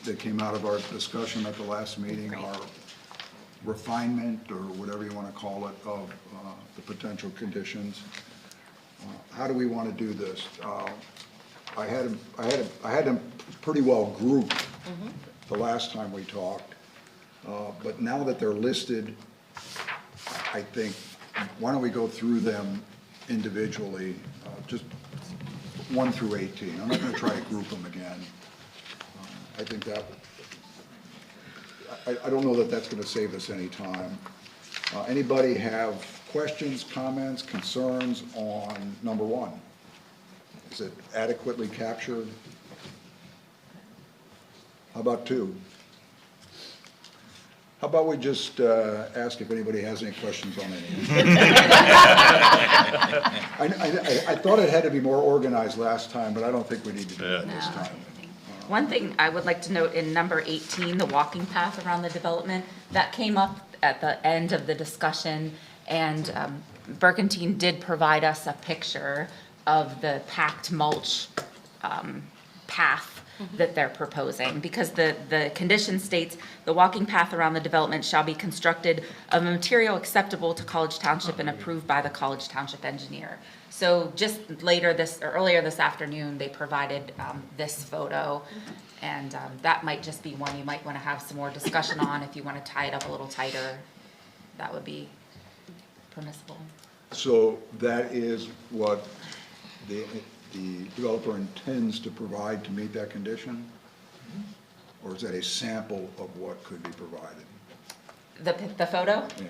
that came out of our discussion at the last meeting, our refinement, or whatever you want to call it, of the potential conditions. How do we want to do this? I had them pretty well grouped the last time we talked, but now that they're listed, I think, why don't we go through them individually, just 1 through 18. I'm not going to try to group them again. I think that, I don't know that that's going to save us any time. Anybody have questions, comments, concerns on number 1? Is it adequately captured? How about 2? How about we just ask if anybody has any questions on any? I thought it had to be more organized last time, but I don't think we need to do that this time. One thing I would like to note in number 18, the walking path around the development, that came up at the end of the discussion, and Burkentine did provide us a picture of the packed mulch path that they're proposing, because the condition states the walking path around the development shall be constructed of a material acceptable to College Township and approved by the College Township engineer. So just earlier this afternoon, they provided this photo, and that might just be one you might want to have some more discussion on. If you want to tie it up a little tighter, that would be permissible. So that is what the developer intends to provide to meet that condition? Or is that a sample of what could be provided? The photo? Yeah.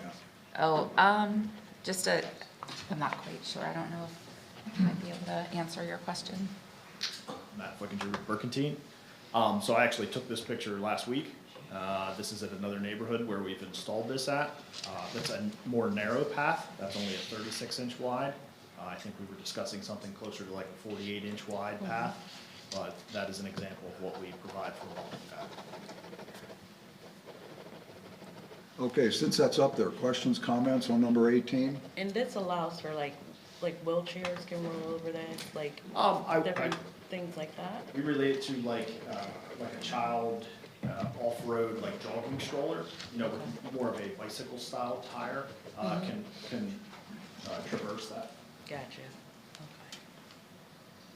Oh, I'm not quite sure. I don't know if I might be able to answer your question. Matt Flickinger with Burkentine. So I actually took this picture last week. This is at another neighborhood where we've installed this at. That's a more narrow path. That's only a 36-inch wide. I think we were discussing something closer to like a 48-inch wide path, but that is an example of what we provide for a walking path. Okay, since that's up there, questions, comments on number 18? And this allows for like wheelchairs can roll over that, like different things like that? We relate it to like a child off-road like jogging stroller, you know, with more of a bicycle style tire, can traverse that. Gotcha,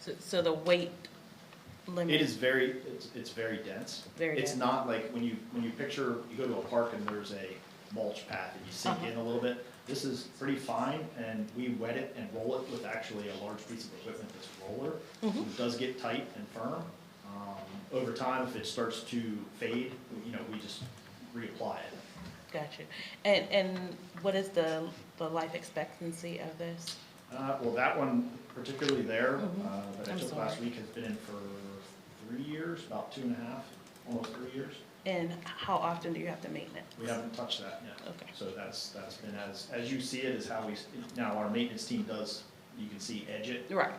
okay. So the weight limit? It is very, it's very dense. Very It's dense. not like when you picture, you go to a park and there's a mulch path and you sink in a little bit. This is pretty fine, and we wet it and roll it with actually a large piece of equipment that's a roller. It does get tight and firm. Over time, if it starts to fade, you know, we just reapply it. Gotcha. And what is the life expectancy of this? Well, that one particularly there, that I I'm took sorry. last week has been in for 3 years, about 2.5, almost 3 years. And how often do you have to maintain it? We haven't touched that yet. Okay. So that's been as you see it is how we, now our maintenance team does, you can see edge it. Right.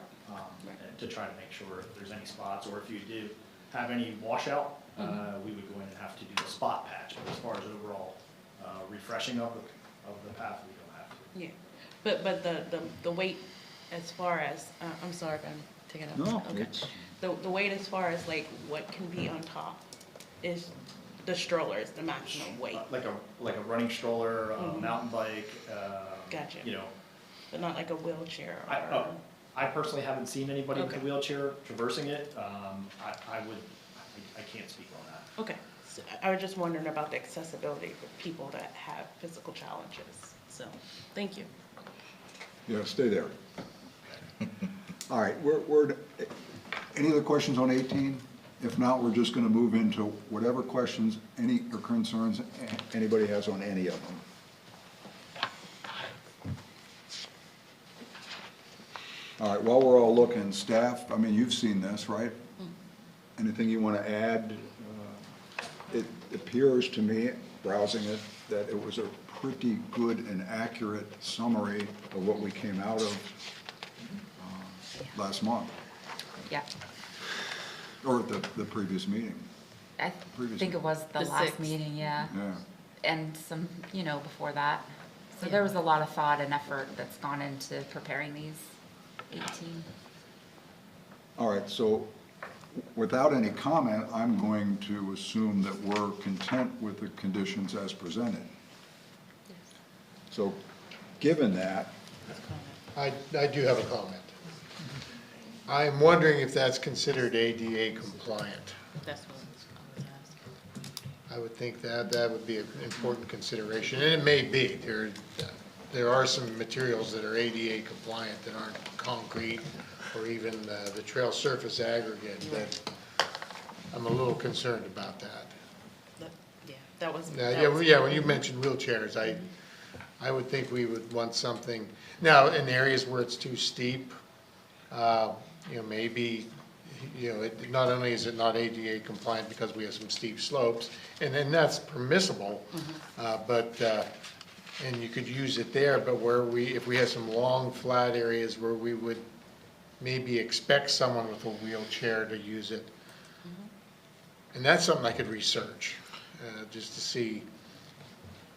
To try to make sure if there's any spots, or if you do have any washout, we would go in and have to do a spot patch. But as far as overall refreshing of the path, we don't have to. Yeah, but the weight as far as, I'm sorry if I'm taking up. No, Okay. The weight as far as like what can be on top is the stroller is the maximum weight. Like a running stroller, a mountain bike, Gotcha. you know. But not like a wheelchair or? I personally haven't seen anybody with a Okay. wheelchair traversing it. I can't speak on that. Okay, so I was just wondering about the accessibility for people that have physical challenges, so, thank you. Yeah, stay there. All right, any other questions on 18? If not, we're just gonna move into whatever questions, or concerns anybody has on any of them. All right, while we're all looking, staff, I mean, you've seen this, right? Anything you wanna add? It appears to me, browsing it, that it was a pretty good and accurate summary of what we came out of last month, Yeah, or at the previous meeting. I Previous think it was the The last 6th. meeting, yeah, Yeah. and some, before that. So there was a lot of thought and effort that's gone into preparing these 18. All right, so without any comment, I'm going to assume that we're content with the conditions as presented. So, given that, I do have a comment. I'm wondering if that's considered ADA compliant. That's what I was asking. I would think that would be an important consideration, and it may be. There are some materials that are ADA compliant that aren't concrete, or even the trail surface aggregate, that I'm a little concerned about that. Yeah, that was. Now, that was- when you mentioned wheelchairs, I would think we would want something, now, in areas where it's too steep, maybe, not only is it not ADA compliant because we have some steep slopes, and then that's permissible, and you could use it there, but if we have some long, flat areas where we would maybe expect someone with a wheelchair to use it. And that's something I could research, just to see.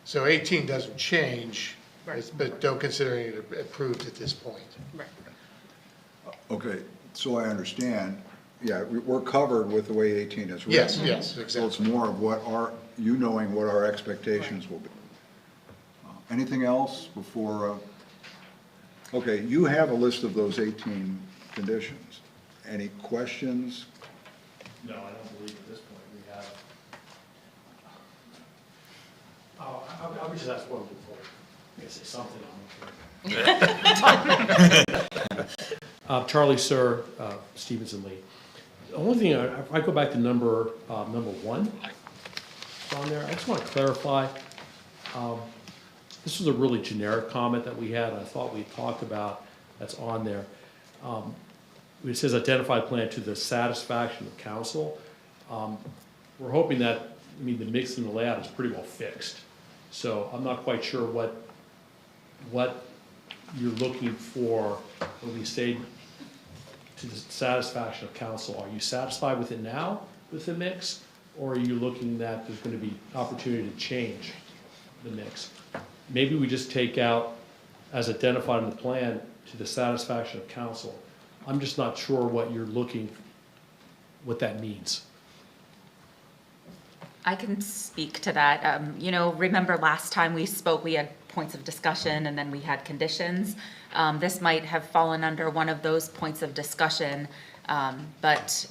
So 18 doesn't change, but don't consider it approved at this point. Right. okay, so I understand, yeah, we're covered with the way 18 is written. Yes, So it's exactly. more of knowing what our expectations will be. Anything else before, okay, you have a list of those 18 conditions. Any questions? No, I don't believe at this point we have. I would just ask one before. I guess say something. Charlie Sir, Stevenson Lee. The only thing, if I go back to number 1 on there, I just want to clarify. This was a really generic comment that we had, and I thought we talked about that's on there. It says identify plan to the satisfaction of council. We're hoping that, the mix and the layout is pretty well fixed. So I'm not quite sure you're looking for, when we say to the satisfaction of council, are you satisfied with it now with the mix? Or are you looking that there's gonna be opportunity to change the mix? Maybe we just take out, as identified in the plan, to the satisfaction of council. I'm just not sure what you're looking, what that means. I can speak to that. You know, remember last time we spoke, we had points of discussion and then we had conditions. This might have fallen under one of those points of discussion, but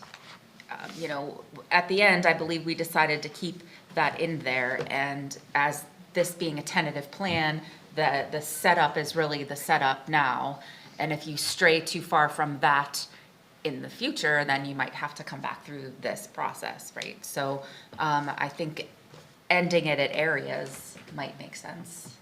you know, at the end, I believe we decided to keep that in there. And as this being a tentative plan, the setup is really the setup now. And if you stray too far from that in the future, then you might have to come back through this process, right? So I think ending it at areas might make sense.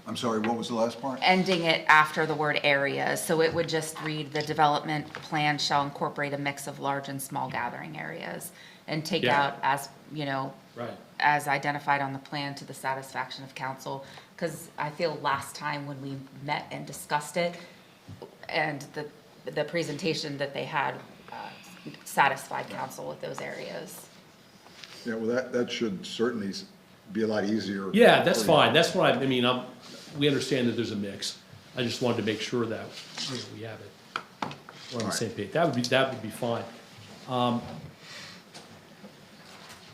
I'm sorry, what was the last part? Ending it after the word areas, so it would just read, the development plan shall incorporate a mix of large and small gathering areas, and take Yeah. out, as, you know, Right. as identified on the plan, to the satisfaction of council. Because I feel last time when we met and discussed it, and the presentation that they had satisfied council with those areas. Yeah, well, that should certainly be a lot easier. Yeah, that's for you. fine, that's what I mean, we understand that there's a mix. I just wanted to make sure that, you know, we have it, we're on the same page. That would be fine.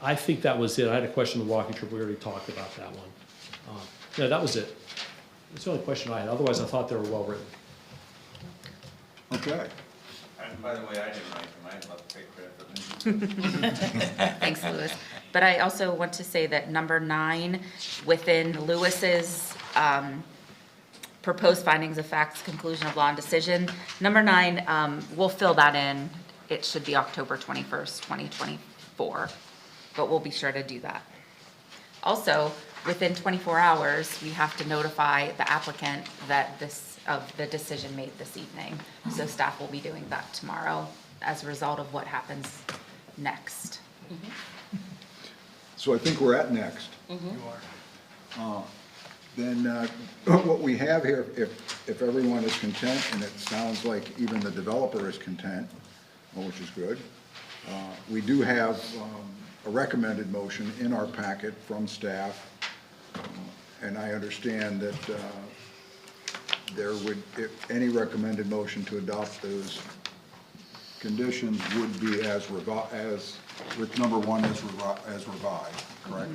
I think that was it. I had a question on the walking trip, we already talked about that one. Yeah, that was it. That's the only question I had, otherwise I thought they were well written. Okay. And by the way, I didn't write them, I'd love to take credit for them. Thanks, Louis. But I also want to say that number 9, within Lewis's proposed findings of facts, conclusion of law and decision, number 9, we'll fill that in. It should be October 21st, 2024, but we'll be sure to do that. Also, within 24 hours, we have to notify the applicant that of the decision made this evening. So staff will be doing that tomorrow as a result of what happens next. So I think we're at next. You are. Then what we have here, if everyone is content, and it sounds like even the developer is content, which is good, we do have a recommended motion in our packet from staff, and I understand that there would, if any recommended motion to adopt those conditions would be as with number 1 as revised, correct?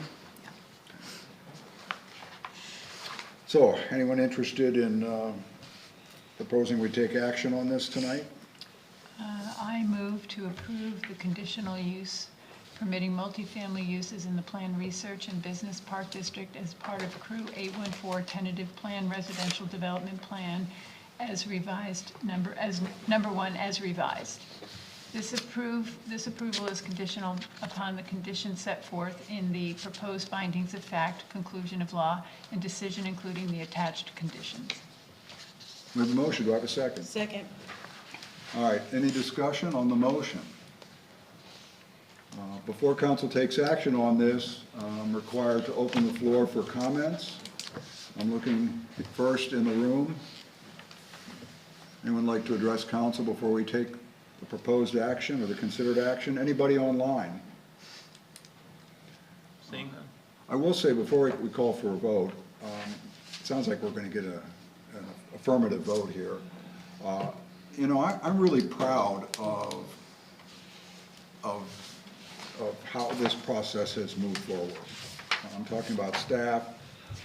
So, anyone interested in proposing we take action on this tonight? I move to approve the conditional use permitting multifamily uses in the Plan Research and Business Park District as part of CREW 814 Tentative Plan Residential Development Plan as revised, number 1 as revised. This approval is conditional upon the conditions set forth in the proposed findings of fact, conclusion of law, and decision, including the attached conditions. We have a motion, do I have a second? Second. All right, any discussion on the motion? Before council takes action on this, I'm required to open the floor for comments. I'm looking first in the room. Anyone like to address council before we take the proposed action or the considered action? Anybody online? Seeing none. I will say before we call for a vote, it sounds like we're going to get an affirmative vote here. You know, I'm really proud of how this process has moved forward. I'm talking about staff,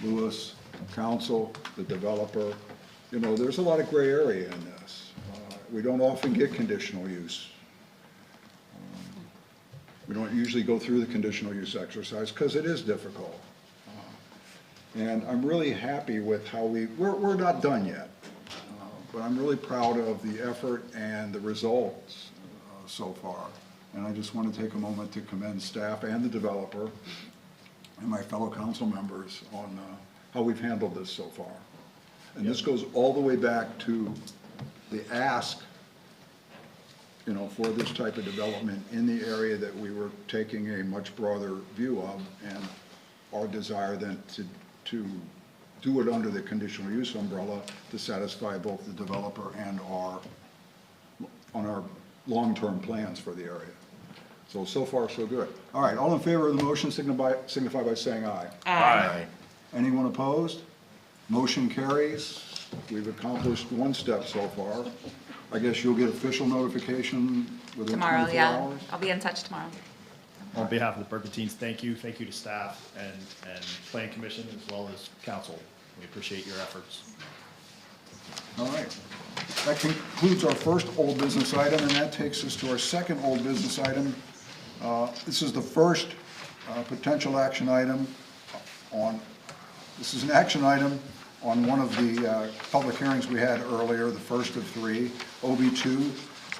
Louis, council, the developer. You know, there's a lot of gray area in this. We don't often get conditional use. We don't usually go through the conditional use exercise because it is difficult. And I'm really happy with how we're not done yet, but I'm really proud of the effort and the results so far. And I just want to take a moment to commend staff and the developer and my fellow council members on how we've handled this so far. And this goes all the way back to the ask, you know, for this type of development in the area that we were taking a much broader view of, and our desire then to do it under the conditional use umbrella to satisfy both the developer and on our long-term plans for the area. So far, so good. All right, all in favor of the motion signify by saying aye. Aye. Anyone opposed? Motion carries. We've accomplished one step so far. I guess you'll get official notification within 24 Tomorrow, hours? yeah. I'll be in touch tomorrow. On behalf of the Burger-Teens, thank you to staff and planning commission as well as council. We appreciate your efforts. All right. That concludes our first old business item, and that takes us to our second old business item. This is the first potential action item this is an action item on one of the public hearings we had earlier, the first of three, OB2,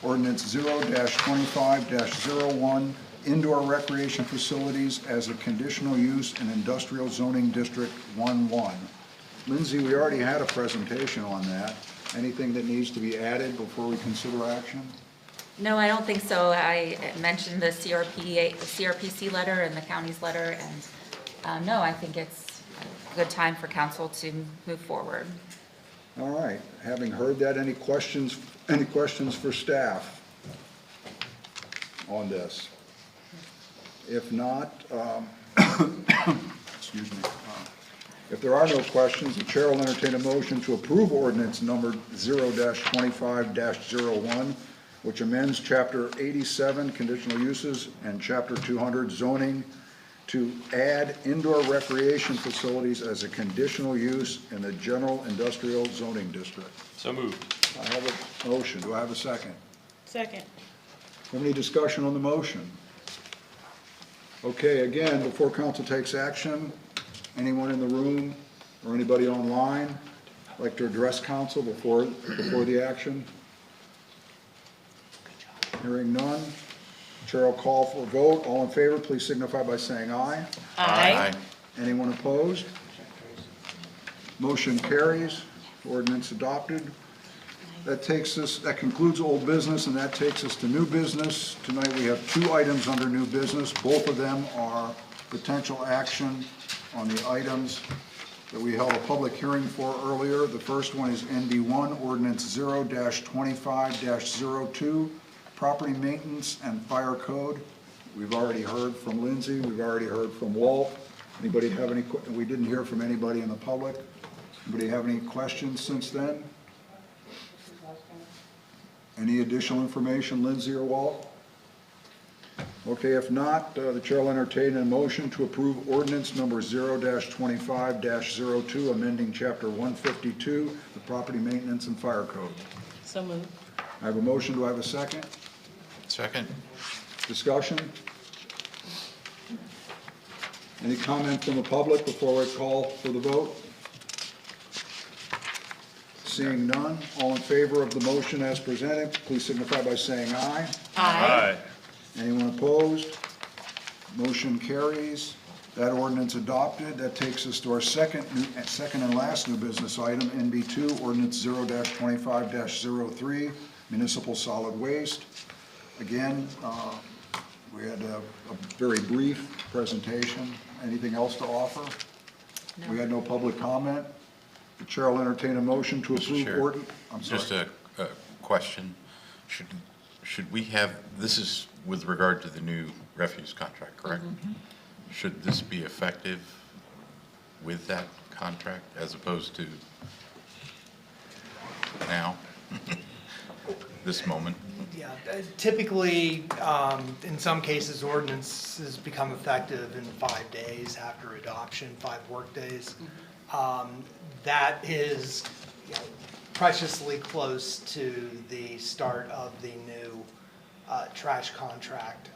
ordinance 0-25-01, indoor recreation facilities as a conditional use in industrial zoning district 1-1. Lindsay, we already had a presentation on that. Anything that needs to be added before we consider action? No, I don't think so. I mentioned the CRPC letter and the county's letter, and no, I think it's a good time for council to move forward. All right, having heard that, any questions for staff on this? If not, excuse me, if there are no questions, the chair will entertain a motion to approve ordinance number 0-25-01, which amends chapter 87, conditional uses, and chapter 200, zoning, to add indoor recreation facilities as a conditional use in the general industrial zoning district. So moved. I have a motion. Do I have a second? Second. Any discussion on the motion? Okay, again, before council takes action, anyone in the room or anybody online like to address council before the action? Hearing none. Chair will call for a vote. All in favor, please signify by saying aye. Aye. Anyone opposed? Motion carries. Ordinance adopted. That concludes old business, and that takes us to new business. Tonight we have two items under new business. Both of them are potential action on the items that we held a public hearing for earlier. The first one is NB1, ordinance 0-25-02, property maintenance and fire code. We've already heard from Lindsay. We've already heard from Walt. Anybody have any, we didn't hear from anybody in the public. Anybody have any questions since then? Any additional information, Lindsay or Walt? Okay, if not, the chair will entertain a motion to approve ordinance number 0-25-02, amending chapter 152, the property maintenance and fire code. So moved. I have a motion. Do I have a second? Second. Discussion? Any comment from the public before I call for the vote? Seeing none, all in favor of the motion as presented, please signify by saying aye. Aye. Anyone opposed? Motion carries. That ordinance adopted. That takes us to our second and last new business item, NB2, ordinance 0-25-03, municipal solid waste. Again, we had a very brief presentation. Anything else to offer? No. We had no public comment. The chair will entertain a motion to approve Chair, ordinance. I'm sorry. just a question. Should we have, this is with regard to the new refuse contract, correct? Mm-hmm. Should this be effective with that contract as opposed to now, this moment? Yeah, typically, in some cases, ordinances become effective in 5 days after adoption, 5 workdays. That is preciously close to the start of the new trash contract.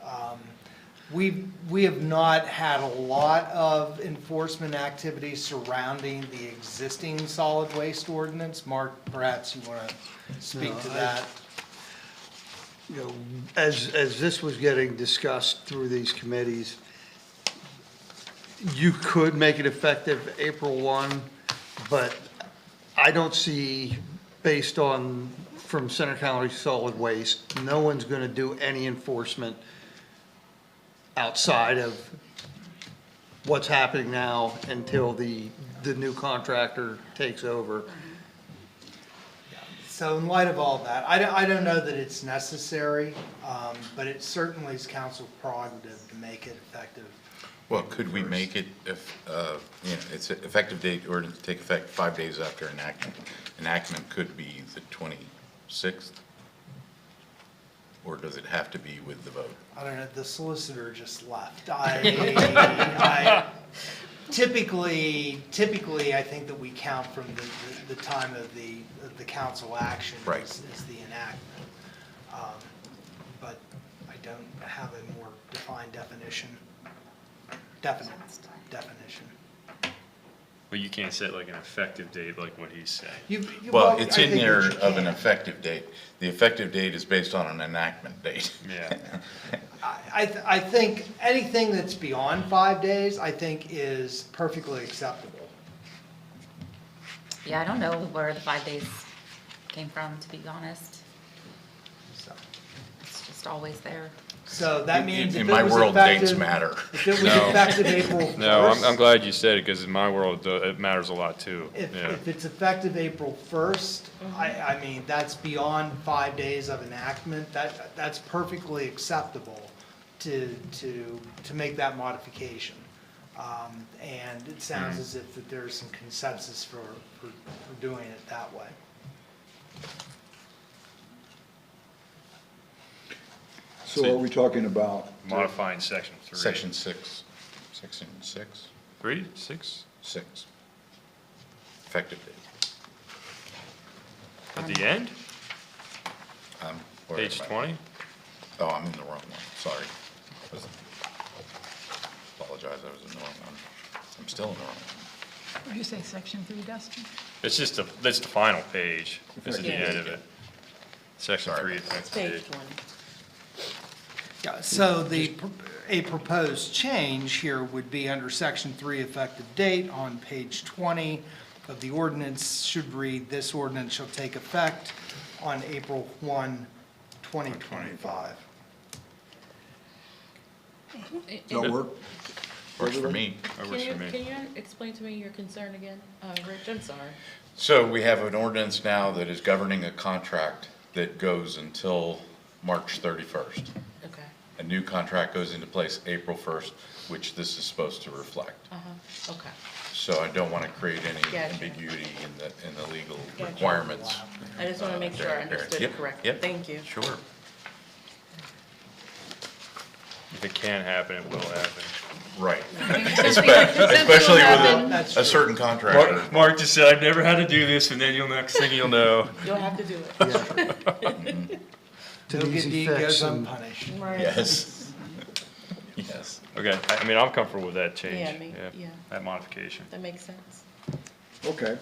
We have not had a lot of enforcement activity surrounding the existing solid waste ordinance. Mark, perhaps you want to speak to that? You know, as this was getting discussed through these committees, you could make it effective April 1, but I don't see, based on, from Center County Solid Waste, no one's going to do any enforcement outside of what's happening now until the new contractor takes over. So in light of all that, I don't know that it's necessary, but it certainly is council prerogative to make it effective. Well, could we make it if, it's an effective date, ordinance to take effect 5 days after enactment? Enactment could be the 26th? Or does it have to be with the vote? I don't know, the solicitor just left. I typically, I think that we count from the time of the council action Right. is the enactment. But I don't have a more defined definition. Definition. But you can't set like an effective date like what he's saying. Well, it's I in think there that you of an can. effective date. The effective date is based on an enactment date. Yeah. I think anything that's beyond 5 days, I think is perfectly acceptable. Yeah, I don't know where the 5 days came from, to be honest. So. It's just always there. So that means In if my it was world, dates effective, matter. if it was No. effective April 1st. No, I'm glad you said it, because in my world, it matters a lot too. If it's effective April 1st, I mean, that's beyond 5 days of enactment, that's perfectly acceptable to make that modification. And it sounds as if that there's some consensus for doing it that way. So are we talking about? Modifying section 3. Section 6. Section 6? 3, 6? 6. Effective date. At the end? Where Page am I? 20? Oh, I'm in the wrong one, sorry. Apologize, I was in the wrong one. I'm still in the wrong one. What did you say, section 3, Dustin? It's just that's the final page. It's at the Yeah. end of it. Section Sorry. 3, effective Page date. 1. Yeah, so a proposed change here would be under section 3 effective date on page 20 of the ordinance should read, this ordinance shall take effect on April 1, 2025. Does that work? Works for me. That works for me. Can you explain to me your concern again, Rich? I'm sorry. So we have an ordinance now that is governing a contract that goes until March 31st. Okay. A new contract goes into place April 1st, which this is supposed to reflect. Okay. So I don't want to create any Gotcha. ambiguity in the legal Gotcha. requirements. I just want to make sure I understood it Yep, correctly. yep. Thank you. Sure. If it can happen, it will happen. Right. Especially Especially with a certain contractor. Mark just said, I've never had to do this, and then next thing you'll know. You'll have to do it. It's an No good easy deed fix goes and- unpunished. Right. Yes. Yes. Okay, I mean, I'm comfortable with that change. Yeah, yeah. That modification. That makes sense. Okay.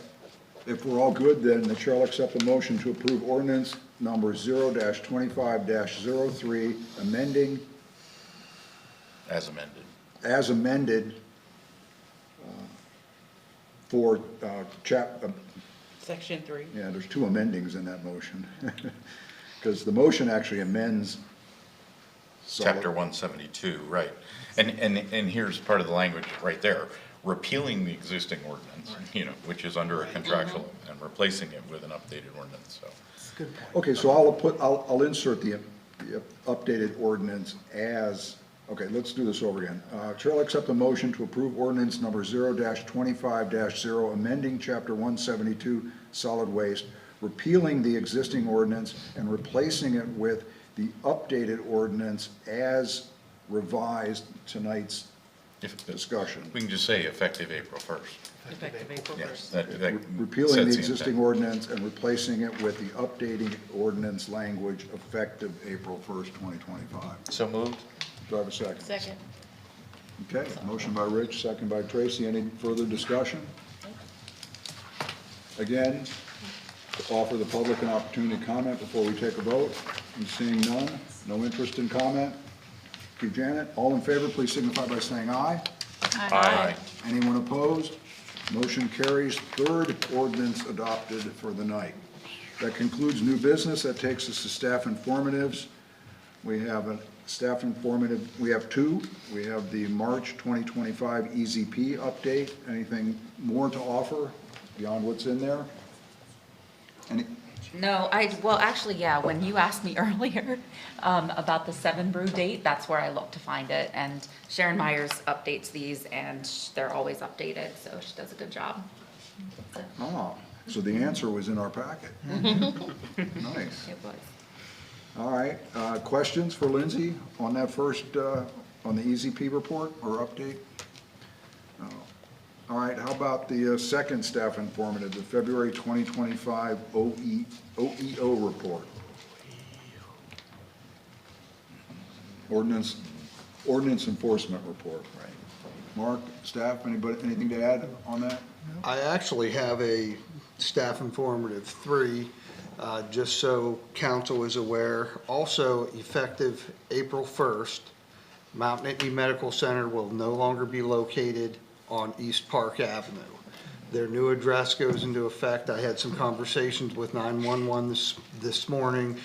If we're all good, then the chair will accept a motion to approve ordinance number 0-25-03, amending, As amended. as amended, for Section 3. yeah, there's two amendings in that motion. Because the motion actually amends. Chapter 172, right. And here's part of the language right there. Repealing the existing ordinance, which is under a contractual, and replacing it with an updated ordinance, so. Good point. Okay, so I'll insert the updated ordinance as, okay, let's do this over again. Chair will accept a motion to approve ordinance number 0-25-0, amending chapter 172, solid waste, repealing the existing ordinance and replacing it with the updated ordinance as revised tonight's discussion. We can just say effective April 1st. Effective April 1st. Yes, that Repealing sets the existing intent. ordinance and replacing it with the updating ordinance language effective April 1st, 2025. So moved. Do I have a second? Second. Okay, motion by Rich, second by Tracy. Any further discussion? Again, to offer the public an opportunity to comment before we take a vote. And seeing none, no interest in comment. Thank you, Janet. All in favor, please signify by saying aye. Aye. Anyone opposed? Motion carries. Third ordinance adopted for the night. That concludes new business. That takes us to staff informatives. We have staff informative, we have two. We have the March 2025 EZP update. Anything more to offer beyond what's in there? Any, No, well, actually, yeah, when you asked me earlier about the 7 brew date, that's where I looked to find it. And Sharon Myers updates these, and they're always updated, so she does a good job. so the answer was in our packet. Nice. It was. All right, questions for Lindsay on that first, on the EZP report or update? No. All right, how about the second staff informative, the February 2025 OEO report? Ordinance enforcement report. Right. Mark, staff, anybody, anything to add on that? I actually have a staff informative 3, just so council is aware. Also, effective April 1st, Mount Nittany Medical Center will no longer be located on East Park Avenue. Their new address goes into effect. I had some conversations with 911 this morning.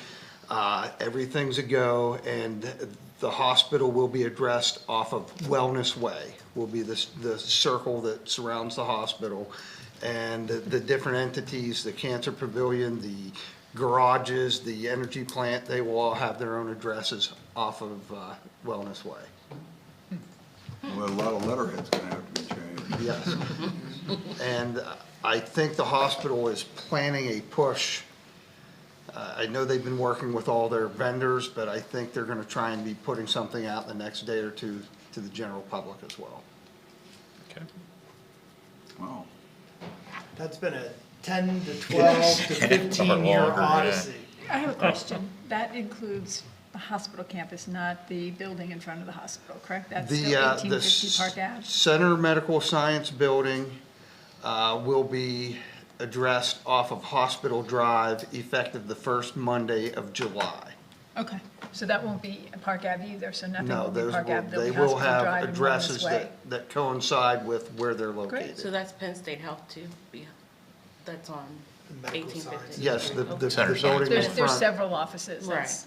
Everything's a go, and the hospital will be addressed off of Wellness Way, will be the circle that surrounds the hospital. And the different entities, the Cancer Pavilion, the garages, the energy plant, they will all have their own addresses off of Wellness Way. Well, a lot of letterhead's gonna have to be changed. Yes. And I think the hospital is planning a push. I know they've been working with all their vendors, but I think they're gonna try and be putting something out the next day or two to the general public as well. Okay. Wow. That's been a 10 to 12 to 15-year Longer, yeah. odyssey. I have a question. That includes the hospital campus, not the building in front of the hospital, correct? That's still 1850 Park Ave? Center Medical Science Building will be addressed off of Hospital Drive effective the first Monday of July. Okay, so that won't be Park Ave either, so nothing No, will be those Park Ave. They'll they be will Hospital have Drive and Wellness addresses Way. that coincide with where they're located. So that's Penn State Health too, that's on Medical 1850. Yes, the Center building in There's front. several offices. Right. That's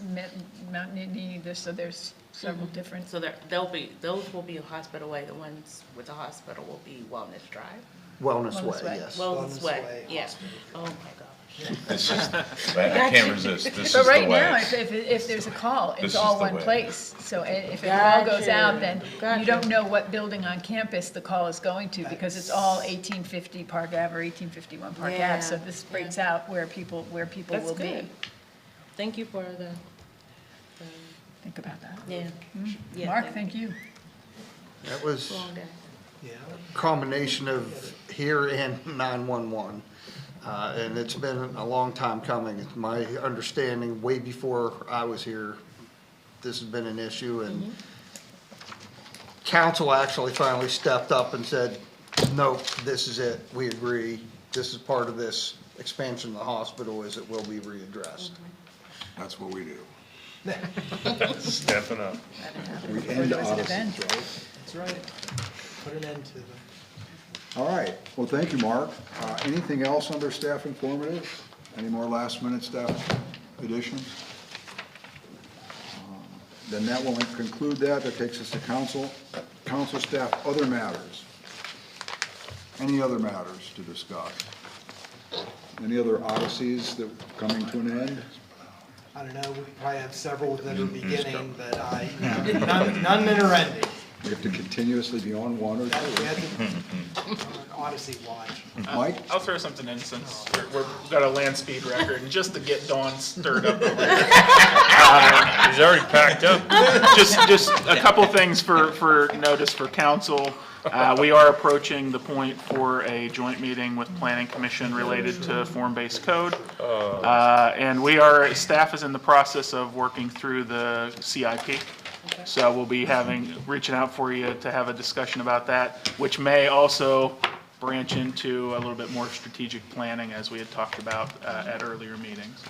Mount Nittany, so there's several different. So those will be a Hospital Way, the ones with the hospital will be Wellness Drive. Wellness Wellness Way, Way. yes. Wellness Way, yeah. Oh, my gosh. It's just, I can't resist, this is the But way. right now, if there's a call, This it's is all the one way. place. So if a call goes Gotcha. out, then you Gotcha. don't know what building on campus the call is going to, because it's all 1850 Park Ave or 1851 Park Yeah, Ave. So this breaks yeah. out where people That's will be. good. Thank you for the Think about that. yeah. Yeah, Mark, thank you. That was Long day. Yeah. a combination of here and 911. And it's been a long time coming. It's my understanding, way before I was here, this has been an issue, and council actually finally stepped up and said, nope, this is it, we agree, this is part of this expansion of the hospital, is it will be readdressed. That's what we do. Stepping up. We end Was it odysseys, event? right? That's right. Put an end to them. All right, well, thank you, Mark. Anything else under staff informative? Any more last-minute staff additions? Then that will conclude that. That takes us to council staff, other matters. Any other matters to discuss? Any other odysseys that are coming to an end? I don't know, we probably have several that are beginning, but none that are ending. We have to continuously be on one or We two. had to- Odyssey watch. Mike? I'll throw something in since we've got a land speed record, and just to get Dawn stirred up over here. He's already packed up. Just a couple things for notice for council. We are approaching the point for a joint meeting with Planning Commission related to form-based code. And staff is in the process of working through the CIP. So we'll be reaching out for you to have a discussion about that, which may also branch into a little bit more strategic planning, as we had talked about at earlier meetings.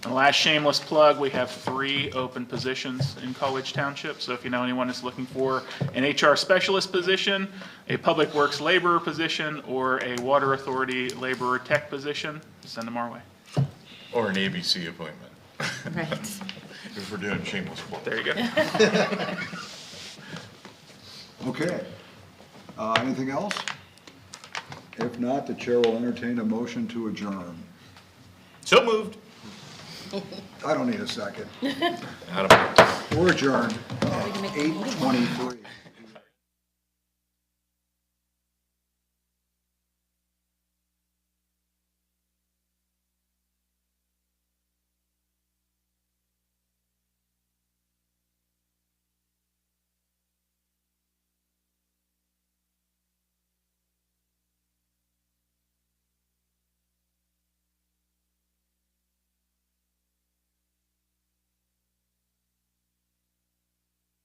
And last shameless plug, we have 3 open positions in College Township. So if you know anyone that's looking for an HR specialist position, a public works laborer position, or a water authority laborer tech position, send them our way. Or an ABC appointment. Right. If we're doing shameless plug. There you go. Okay. Anything else? If not, the chair will entertain a motion to adjourn. So moved. I don't need a second. Out of. We're adjourned, 8:23.